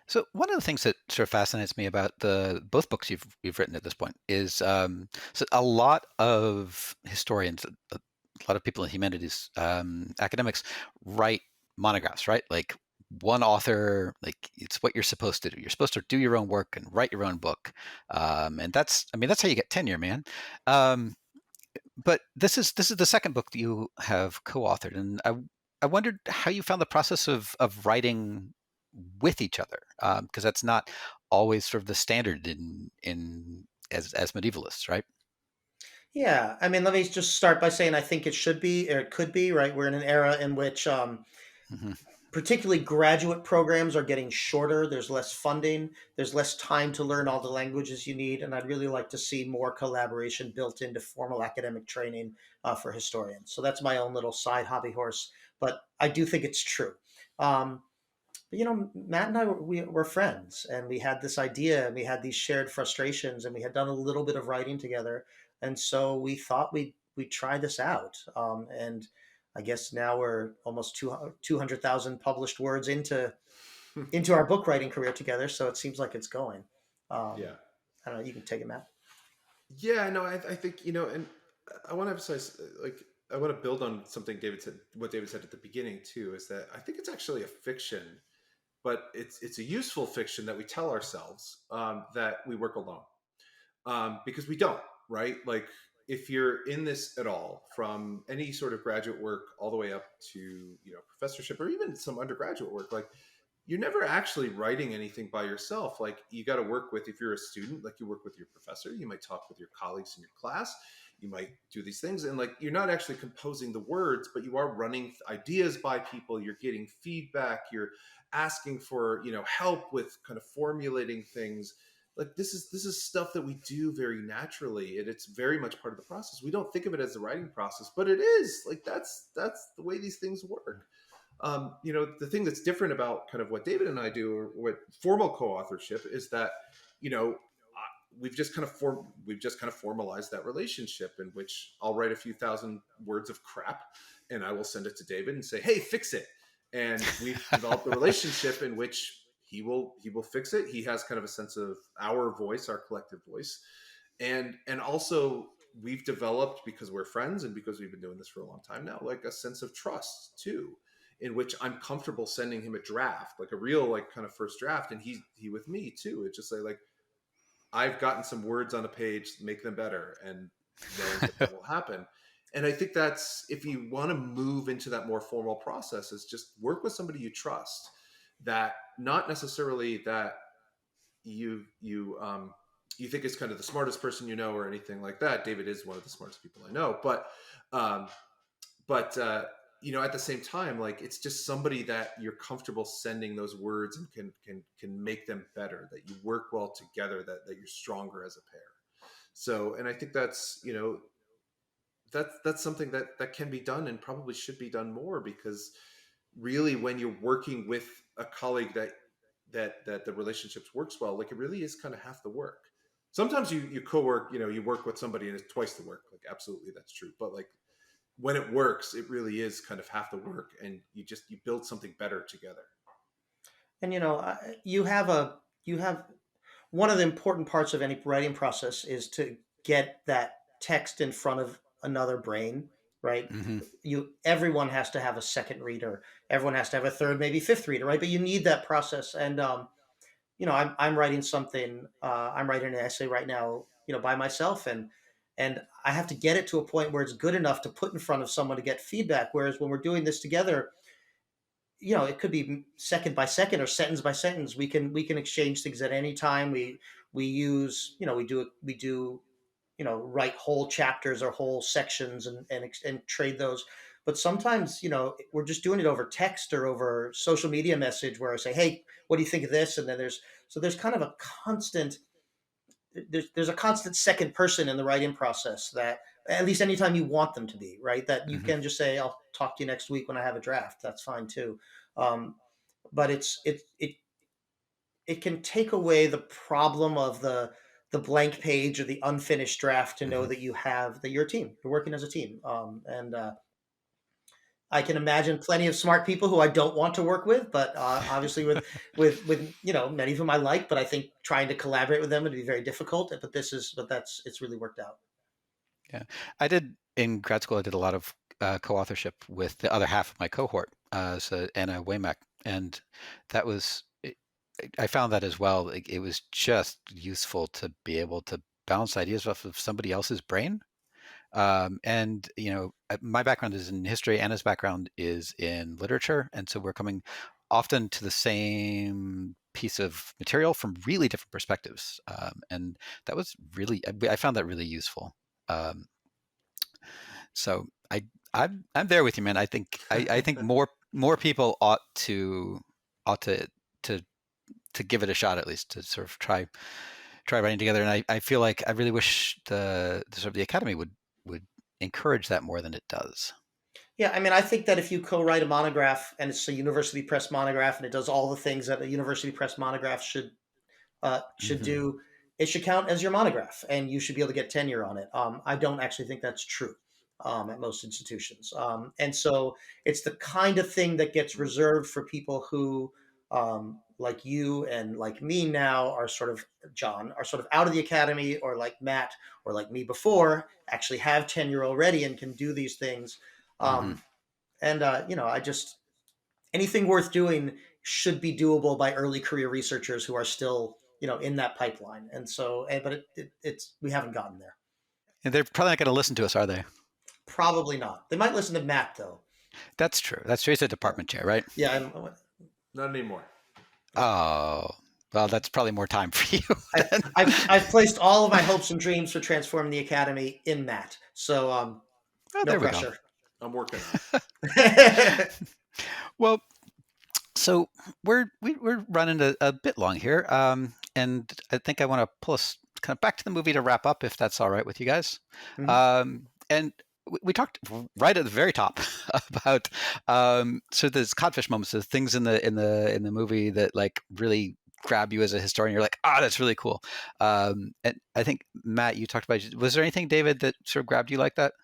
A: So one of the things that sort of fascinates me about the both books you've written at this point is, so a lot of historians, a lot of people in humanities, academics, write monographs, right? Like one author, like it's what you're supposed to do. You're supposed to do your own work and write your own book, and that's how you get tenure, man. Um, but this is the second book that you have co-authored, and I wondered how you found the process of writing with each other, because that's not always sort of the standard in as medievalists, right?
B: Yeah, I mean, let me just start by saying I think it should be, or it could be, right. We're in an era in which
A: Hmm.
B: particularly graduate programs are getting shorter. There's less funding. There's less time to learn all the languages you need. And I'd really like to see more collaboration built into formal academic training for historians. So that's my own little side hobby horse. But I do think it's true. Um, but Matt and I were friends, and we had this idea, and we had these shared frustrations, and we had done a little bit of writing together, and so we thought we'd try this out. And I guess now we're almost 200,000 published words into our book writing career together, so it seems like it's going. Um,
C: Yeah.
B: I don't know. You can take it, Matt.
C: Yeah, no, I think, and I want to emphasize, I want to build on something David said, what David said at the beginning too, is that I think it's actually a fiction, but it's a useful fiction that we tell ourselves, that we work alone, because we don't, right? Like, if you're in this at all, from any sort of graduate work all the way up to, professorship, or even some undergraduate work, like, you're never actually writing anything by yourself. Like, you got to work with, if you're a student, like, you work with your professor, you might talk with your colleagues in your class, you might do these things, and, like, you're not actually composing the words, but you are running ideas by people, you're getting feedback, you're asking for, help with kind of formulating things. Like, this is stuff that we do very naturally, and it's very much part of the process. We don't think of it as the writing process, but it is. Like, that's the way these things work. The thing that's different about kind of what David and I do, or what formal co-authorship, is that, you know we've just kind of formalized that relationship, in which I'll write a few thousand words of crap, and I will send it to David and say, "Hey, fix it." And we've developed a relationship in which he will fix it. He has kind of a sense of our voice, our collective voice, and also we've developed, because we're friends and because we've been doing this for a long time now, like, a sense of trust too, in which I'm comfortable sending him a draft, like a real, like, kind of first draft, and he with me too. It's just like, I've gotten some words on a page, make them better, and knowing that will happen. And I think that's, if you want to move into that more formal process, is just work with somebody you trust, that not necessarily that you think is kind of the smartest person or anything like that. David is one of the smartest people I know, um, but at the same time, like, it's just somebody that you're comfortable sending those words, and can make them better, that you work well together, that you're stronger as a pair. So, and I think that's something that can be done, and probably should be done more, because really, when you're working with a colleague that the relationships works well, like, it really is kind of half the work. Sometimes you co-work, you work with somebody and it's twice the work. Like, absolutely, that's true. But, like, when it works, it really is kind of half the work, and you build something better together.
B: And you have one of the important parts of any writing process is to get that text in front of another brain. right?
A: Hmm.
B: Everyone has to have a second reader. Everyone has to have a third, maybe fifth reader, right? But you need that process. And I'm writing something. I'm writing an essay right now, by myself, and I have to get it to a point where it's good enough to put in front of someone to get feedback. Whereas when we're doing this together, it could be second by second or sentence by sentence. We can exchange things at any time. We use, we do write whole chapters or whole sections, and trade those. But sometimes, we're just doing it over text or over social media message, where I say, hey, what do you think of this? And then there's kind of a constant, there's a constant second person in the writing process, that at least anytime you want them to be, right, that you
A: Hmm.
B: can just say, I'll talk to you next week when I have a draft. That's fine too. um, but it can take away the problem of the blank page or the unfinished draft, to know
A: Hmm.
B: that you're a team, you're working as a team. And I can imagine plenty of smart people who I don't want to work with, but obviously with many of whom I like, but I think trying to collaborate with them would be very difficult. But it's really worked out.
A: Yeah, I did in grad school. I did a lot of co-authorship with the other half of my cohort, so Anna Waymack, and that was I found that as well. Like, it was just useful to be able to bounce ideas off of somebody else's brain. And my background is in history. Anna's background is in literature, and so we're coming often to the same piece of material from really different perspectives. And that was really, I found that really useful. Um, so I'm there with you, man. I think more people ought to to to give it a shot, at least to sort of try writing together. And I feel like I really wish the sort of the academy would encourage that more than it does.
B: Yeah, I mean, I think that if you co-write a monograph and it's a university press monograph and it does all the things that a university press monograph should
A: Hmm.
B: do, it should count as your monograph, and you should be able to get tenure on it. I don't actually think that's true at most institutions, and so it's the kind of thing that gets reserved for people who, like you and like me now, are sort of, John, are sort of out of the academy, or like Matt, or like me before, actually have tenure already and can do these things.
A: Hmm.
B: Um, and I just, anything worth doing should be doable by early career researchers who are still, in that pipeline. And so, but it's we haven't gotten there.
A: And they're probably not going to listen to us, are they?
B: Probably not. They might listen to Matt though.
A: That's true. That's true. He's a
B: Yeah,
A: department chair, right?
B: yeah.
C: Not anymore.
A: Oh, well, that's probably more time for you then.
B: I've placed all of my hopes and dreams for transforming the academy in Matt. So
A: Oh,
B: no
A: there we go.
B: pressure.
C: I'm working on it.
A: Well, so we're running a bit long here, and I think I want to pull us kind of back to the movie to wrap up, if that's all right with you guys.
B: Mhm.
A: And we talked right at the very top about so there's codfish moments, the things in the movie that like really grab you as a historian. You're like, that's really cool. And I think Matt, you talked about. Was there anything, David, that sort of grabbed you like that?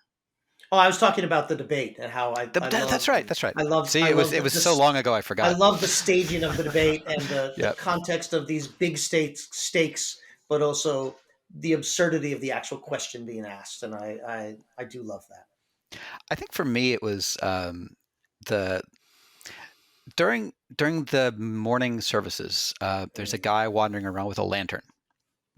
B: Oh, I was talking about the debate and how I
A: That's
B: love
A: right. That's right.
B: I love
A: See,
B: I love
A: it was so long ago, I
B: I
A: forgot.
B: love the staging of the debate, and the
A: Yeah.
B: context of these big stakes, but also the absurdity of the actual question being asked. And I do love that.
A: I think for me it was the during the morning services. There's a
B: Mm.
A: guy wandering around with a lantern,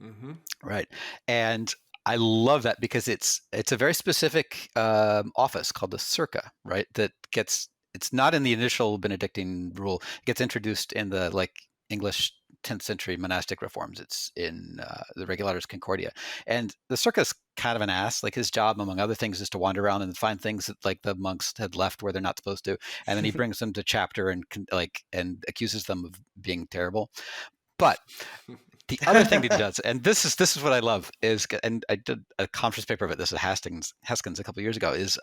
C: Mm-hmm.
A: right? And I love that because it's a very specific office called the circa, right? That gets it's not in the initial Benedictine rule. It gets introduced in the like English 10th century monastic reforms. It's in the Regulatus Concordia, and the circa's kind of an ass. Like his job, among other things, is to wander around and find things that like the monks had left where they're not supposed to, and then he brings them to chapter and and accuses them of being terrible. But the other thing that he does, and this is what I love, is, and I did a conference paper of it. This is Haskins a couple of years ago. Is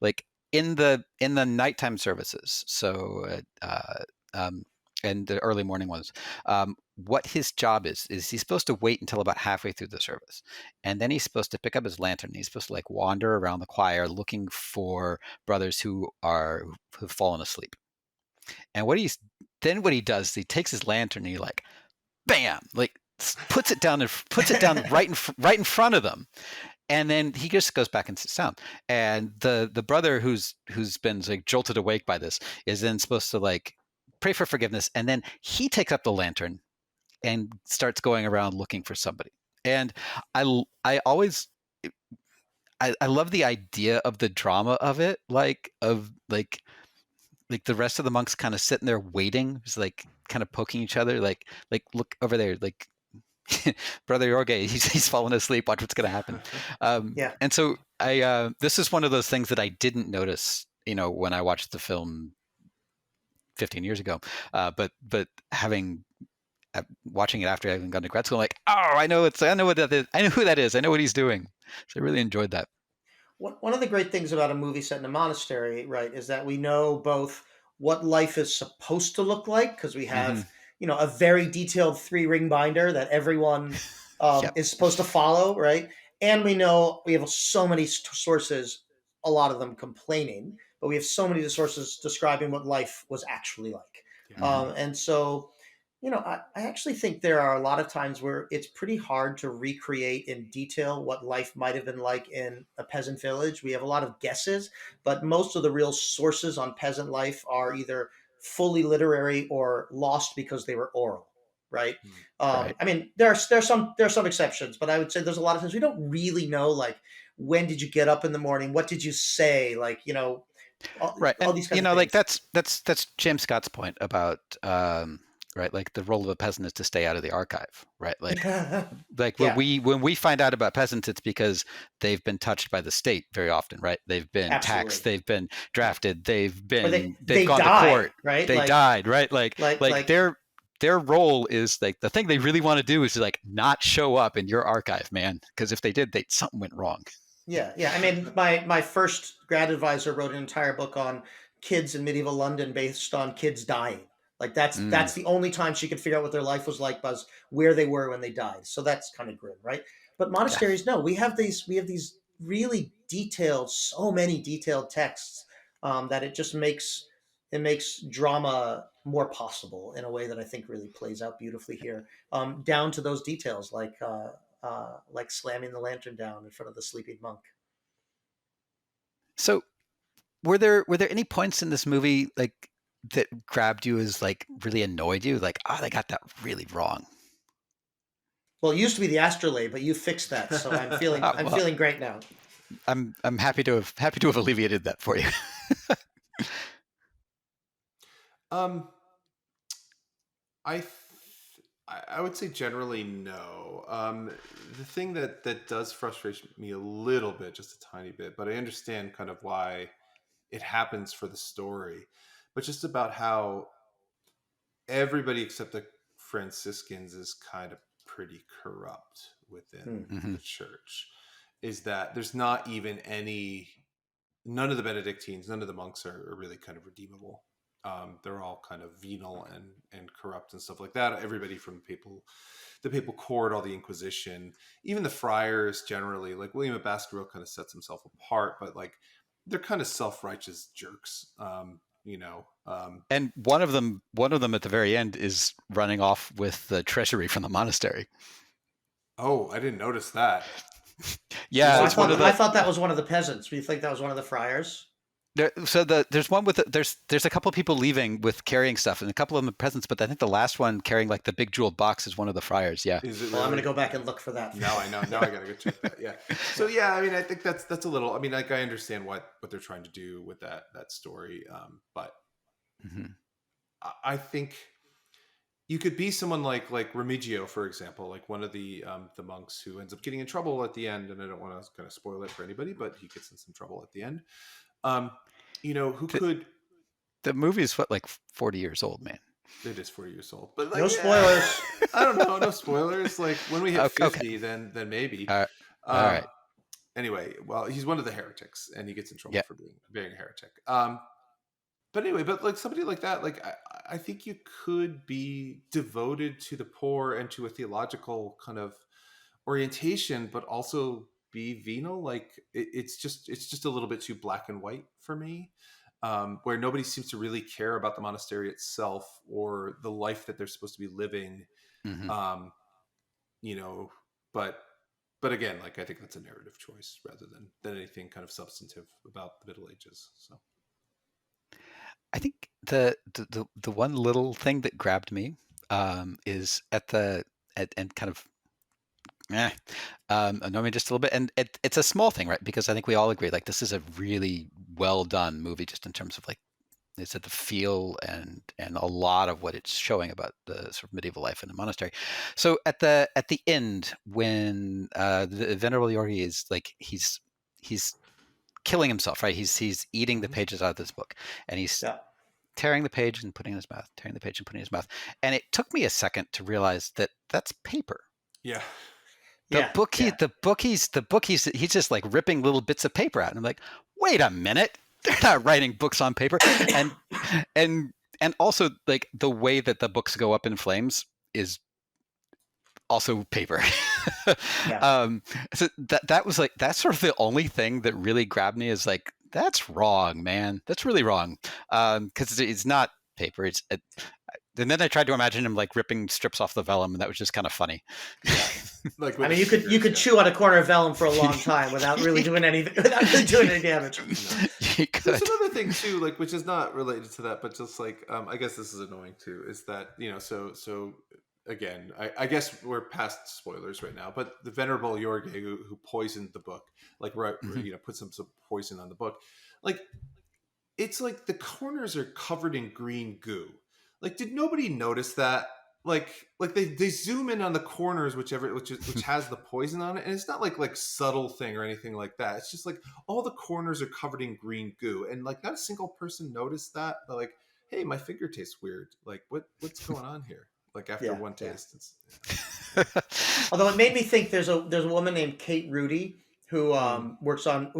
A: like in the nighttime services. So and the early morning ones. What his job is he's supposed to wait until about halfway through the service, and then he's supposed to pick up his lantern. And he's supposed to like wander around the choir looking for brothers who've fallen asleep. And what he does, he takes his lantern and he like bam, like puts it down right in front of them, And then he just goes back and sits down. And the brother who's been like jolted awake by this is then supposed to like pray for forgiveness. And then he takes up the lantern and starts going around looking for somebody. And I always I love the idea of the drama of it, like of like the rest of the monks kind of sitting there waiting, just like kind of poking each other, like look over there, like Brother Jorge, he's falling asleep. Watch what's going to happen.
B: Yeah.
A: And so this is one of those things that I didn't notice, when I watched the film 15 years ago. But having watching it after having gone to grad school, I'm like, oh, I know what that is. I know who that is. I know what he's doing. So I really enjoyed that.
B: One of the great things about a movie set in a monastery, right, is that we know both what life is supposed to look like because we
A: Mm-hmm.
B: have, a very detailed three-ring binder that everyone
A: Yep.
B: is supposed to follow, right? And we know we have so many sources, a lot of them complaining, but we have so many sources describing what life was actually like.
C: Yeah.
A: Mm-hmm.
B: And so I actually think there are a lot of times where it's pretty hard to recreate in detail what life might have been like in a peasant village. We have a lot of guesses, but most of the real sources on peasant life are either fully literary or lost because they were oral, right?
A: Right.
B: I mean, there are some exceptions, but I would say there's a lot of times we don't really know, like, when did you get up in the morning? What did you say? Like,
A: Right.
B: all
A: And
B: these kinds of
A: like
B: things.
A: that's James Scott's point about right, like the role of a peasant is to stay out of the archive, right? Like when
B: Yeah,
A: we find out about peasants, it's because they've been touched by the state very often, right? They've been taxed,
B: absolutely.
A: they've been drafted,
B: Or they
A: they've
B: they
A: gone to
B: die,
A: court,
B: right?
A: they died, right? Like
B: Like
A: like
B: like
A: their role is like the thing they really want to do is to like not show up in your archive, man. Because if they did, they something went wrong.
B: Yeah, yeah. I mean, my first grad advisor wrote an entire book on kids in medieval London based on kids dying. Like that's
A: Mm,
B: the only time she could figure out what their life was like was where they were when they died. So that's kind of grim, right? But
A: yeah.
B: monasteries, no, we have these really detailed, so many detailed texts that it makes drama more possible in a way that I think really plays out beautifully here. Down to those details, like slamming the lantern down in front of the sleeping monk.
A: So were there any points in this movie like that grabbed you as like really annoyed you? Like, oh, they got that really wrong.
B: Well, it used to be the astrolabe, but you fixed that, so I'm feeling
A: Oh,
B: I'm
A: well,
B: feeling great now.
A: I'm happy to have alleviated that for you.
C: um, I th- I would say generally no. The thing that does frustrate me a little bit, just a tiny bit, but I understand kind of why it happens for the story, but just about how everybody except the Franciscans is kind of pretty corrupt within
B: Hmm.
A: Hmm.
C: the church. Is that there's not even none of the Benedictines, none of the monks are really kind of redeemable. They're all kind of venal and corrupt and stuff like that. Everybody from the papal court, all the Inquisition, even the friars generally, like William of Baskerville kind of sets himself apart, but like they're kind of self-righteous jerks.
A: And one of them at the very end is running off with the treasury from the monastery.
C: Oh, I didn't notice that. Is
A: Yeah,
B: Oh, I
C: it
A: it's one
B: thought
A: of
B: I
A: the
B: thought that was one of the peasants. Do you think that was one of the friars?
A: there's one with there's a couple of people leaving with carrying stuff and a couple of them presents, but I think the last one carrying like the big jeweled box is one of the friars. Yeah.
C: Is it
B: Well, I'm going
C: really?
B: to go back and look for that.
C: Now I know. Now I gotta go check that. Yeah. So yeah, I mean, I think that's a little. I mean, like I understand what they're trying to do with that story, but
A: Hmm.
C: I think you could be someone like Remigio, for example, like one of the monks who ends up getting in trouble at the end, and I don't want to kind of spoil it for anybody, but he gets in some trouble at the end. Um, who
A: The,
C: could?
A: the movie is what, like 40 years old, man.
C: It is 4 years old, but like,
B: No spoilers.
C: I don't know, no spoilers. Like when we hit
A: Okay. Okay.
C: 50, then maybe.
A: All right. All
C: Um,
A: right.
C: anyway, well, he's one of the heretics, and he gets in trouble
A: Yeah.
C: for being a heretic. But anyway, but like somebody like that, like I think you could be devoted to the poor and to a theological kind of orientation, but also be venal. Like it's just a little bit too black and white for me, where nobody seems to really care about the monastery itself or the life that they're supposed to be living.
A: Hmm.
C: Um, you know, but but again, like I think that's a narrative choice rather than anything kind of substantive about the Middle Ages. So
A: I think the one little thing that grabbed me is and kind of annoy me just a little bit, and it's a small thing, right? Because I think we all agree, like this is a really well done movie, just in terms of like it's at the feel and a lot of what it's showing about the sort of medieval life in a monastery. So at the end, when the Venerable Yorgi is like he's killing himself, right? He's eating the pages out of this book, and he's
B: Yeah.
A: tearing the page and putting it in his mouth, tearing the page and putting it in his mouth. And it took me a second to realize that that's paper.
C: yeah,
A: The bookies, he's just like ripping little bits of paper out. And I'm like, wait a minute, they're not writing books on paper. And and also like the way that the books go up in flames is also paper.
B: Yeah.
A: So that was like, that's sort of the only thing that really grabbed me, is like, that's wrong, man. That's really wrong. Because it's not paper. And then I tried to imagine him like ripping strips off the vellum, and that was just kind of funny.
C: like
B: I mean, you could chew on a corner of vellum for a long time without really doing anything, without really doing any damage.
A: You could.
C: There's another thing too, like which is not related to that, but just like I guess this is annoying too, is that so again, I guess we're past spoilers right now, but the Venerable Yorge who poisoned the book, like put some poison on the book, like it's like the corners are covered in green goo. Like, did nobody notice that? Like they zoom in on the corners, which has the poison on it, and it's not like subtle thing or anything like that. It's just like all the corners are covered in green goo, and like not a single person noticed that. They're like, hey, my finger tastes weird. Like what's going on here? Like after one taste.
B: Although it made me think, there's a woman named Kate Rudy who works on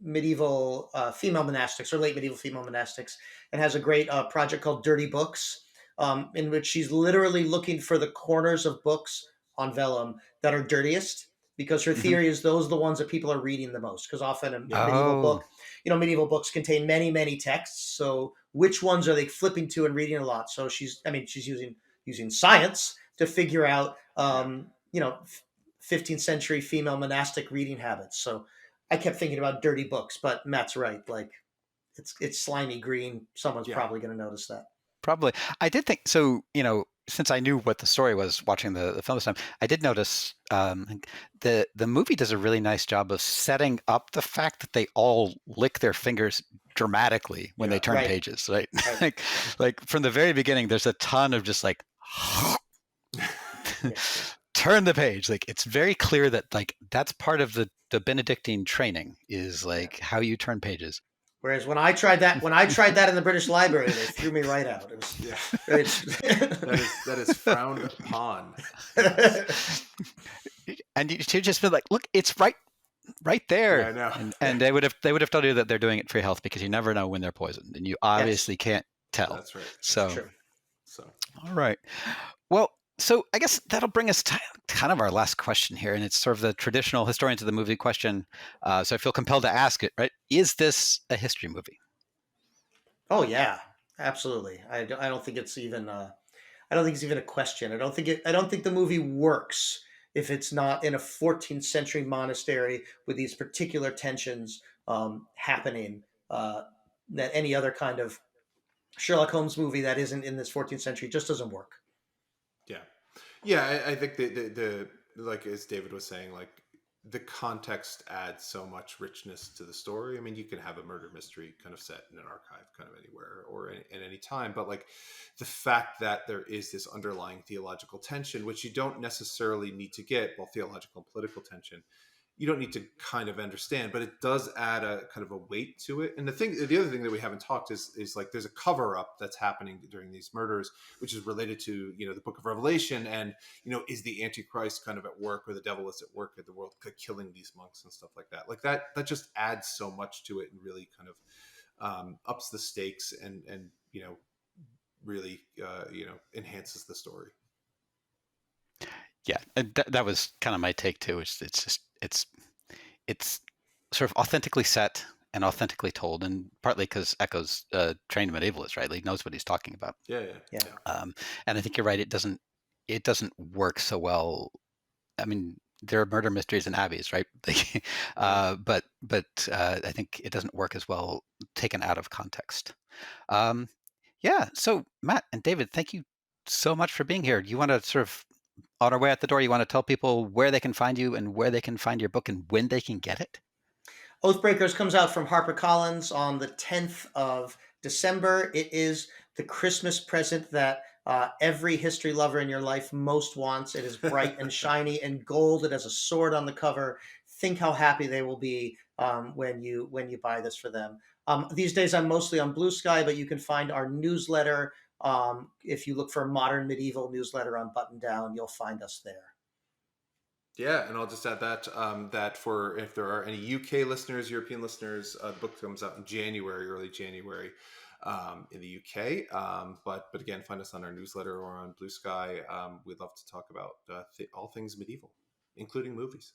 B: medieval female monastics, or late medieval female monastics, and has a great project called Dirty Books, in which she's literally looking for the corners of books on vellum that are dirtiest, because her theory is those are the ones that people are reading the most. Because often a medieval book, medieval books contain many, many texts. So which ones are they flipping to and reading a lot? So she's using science to figure out, 15th century female monastic reading habits. So I kept thinking about Dirty Books, but Matt's right. Like it's slimy green. Someone's probably going to notice that.
A: Probably. I did think so. Since I knew what the story was watching the film this time, I did notice the movie does a really nice job of setting up the fact that they all lick their fingers dramatically when they turn pages, right? like from the very beginning, there's a ton of just like turn the page. Like it's very clear that like that's part of the Benedictine training, is like how you turn pages.
B: Whereas when I tried that in the British Library, they threw me right out. It was,
C: that is frowned upon.
A: And you should just be like, look, it's right there.
C: Yeah, I know.
A: And they would have told you that they're doing it for your health, because you never know when they're poisoned, and you obviously can't tell.
C: That's right.
A: So,
C: true.
A: All right. Well, so I guess that'll bring us to kind of our last question here, and it's sort of the traditional historians of the movie question. So I feel compelled to ask it, right? Is this a history movie?
B: Oh yeah, absolutely. I don't think it's even a question. I don't think the movie works if it's not in a 14th century monastery with these particular tensions happening. That any other kind of Sherlock Holmes movie that isn't in this 14th century just doesn't work.
C: Yeah. I think the like as David was saying, like the context adds so much richness to the story. I mean, you can have a murder mystery kind of set in an archive kind of anywhere or at any time, but like the fact that there is this underlying theological tension, which you don't necessarily need to get, well, theological and political tension, you don't need to kind of understand, but it does add a kind of a weight to it. And the other thing that we haven't talked is like there's a cover up that's happening during these murders, which is related to, the Book of Revelation. And, is the Antichrist kind of at work, or the devil is at work at the world, killing these monks and stuff like that. Like that just adds so much to it and really kind of ups the stakes and really, enhances the story.
A: Yeah, and that was kind of my take too. It's sort of authentically set and authentically told, and partly because Echo's trained medievalist, right? He knows what he's talking about.
B: Yeah.
A: And I think you're right. It doesn't work so well. I mean, there are murder mysteries in abbeys, right? But I think it doesn't work as well taken out of context. Um, yeah. So Matt and David, thank you so much for being here. You want to sort of on our way out the door, you want to tell people where they can find you and where they can find your book and when they can get it?
B: Oathbreakers comes out from HarperCollins on the 10th of December. It is the Christmas present that every history lover in your life most wants. It is bright and shiny and gold. It has a sword on the cover. Think how happy they will be when you buy this for them. These days, I'm mostly on Blue Sky, but you can find our newsletter. If you look for a modern medieval newsletter on Button Down, you'll find us there.
C: Yeah, and I'll just add that that for if there are any UK listeners, European listeners, the book comes out in January, early January, in the UK. But again, find us on our newsletter or on Blue Sky. We'd love to talk about all things medieval, including movies.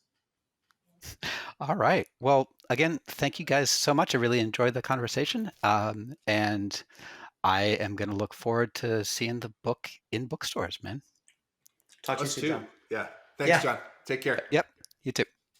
A: All right. Well, again, thank you guys so much. I really enjoyed the conversation. And I am going to look forward to seeing the book in bookstores, man.
B: Talk to you
C: Us
B: soon,
C: too.
B: John.
C: Yeah. Thanks,
B: Yeah.
C: John. Take care.
A: Yep. You too.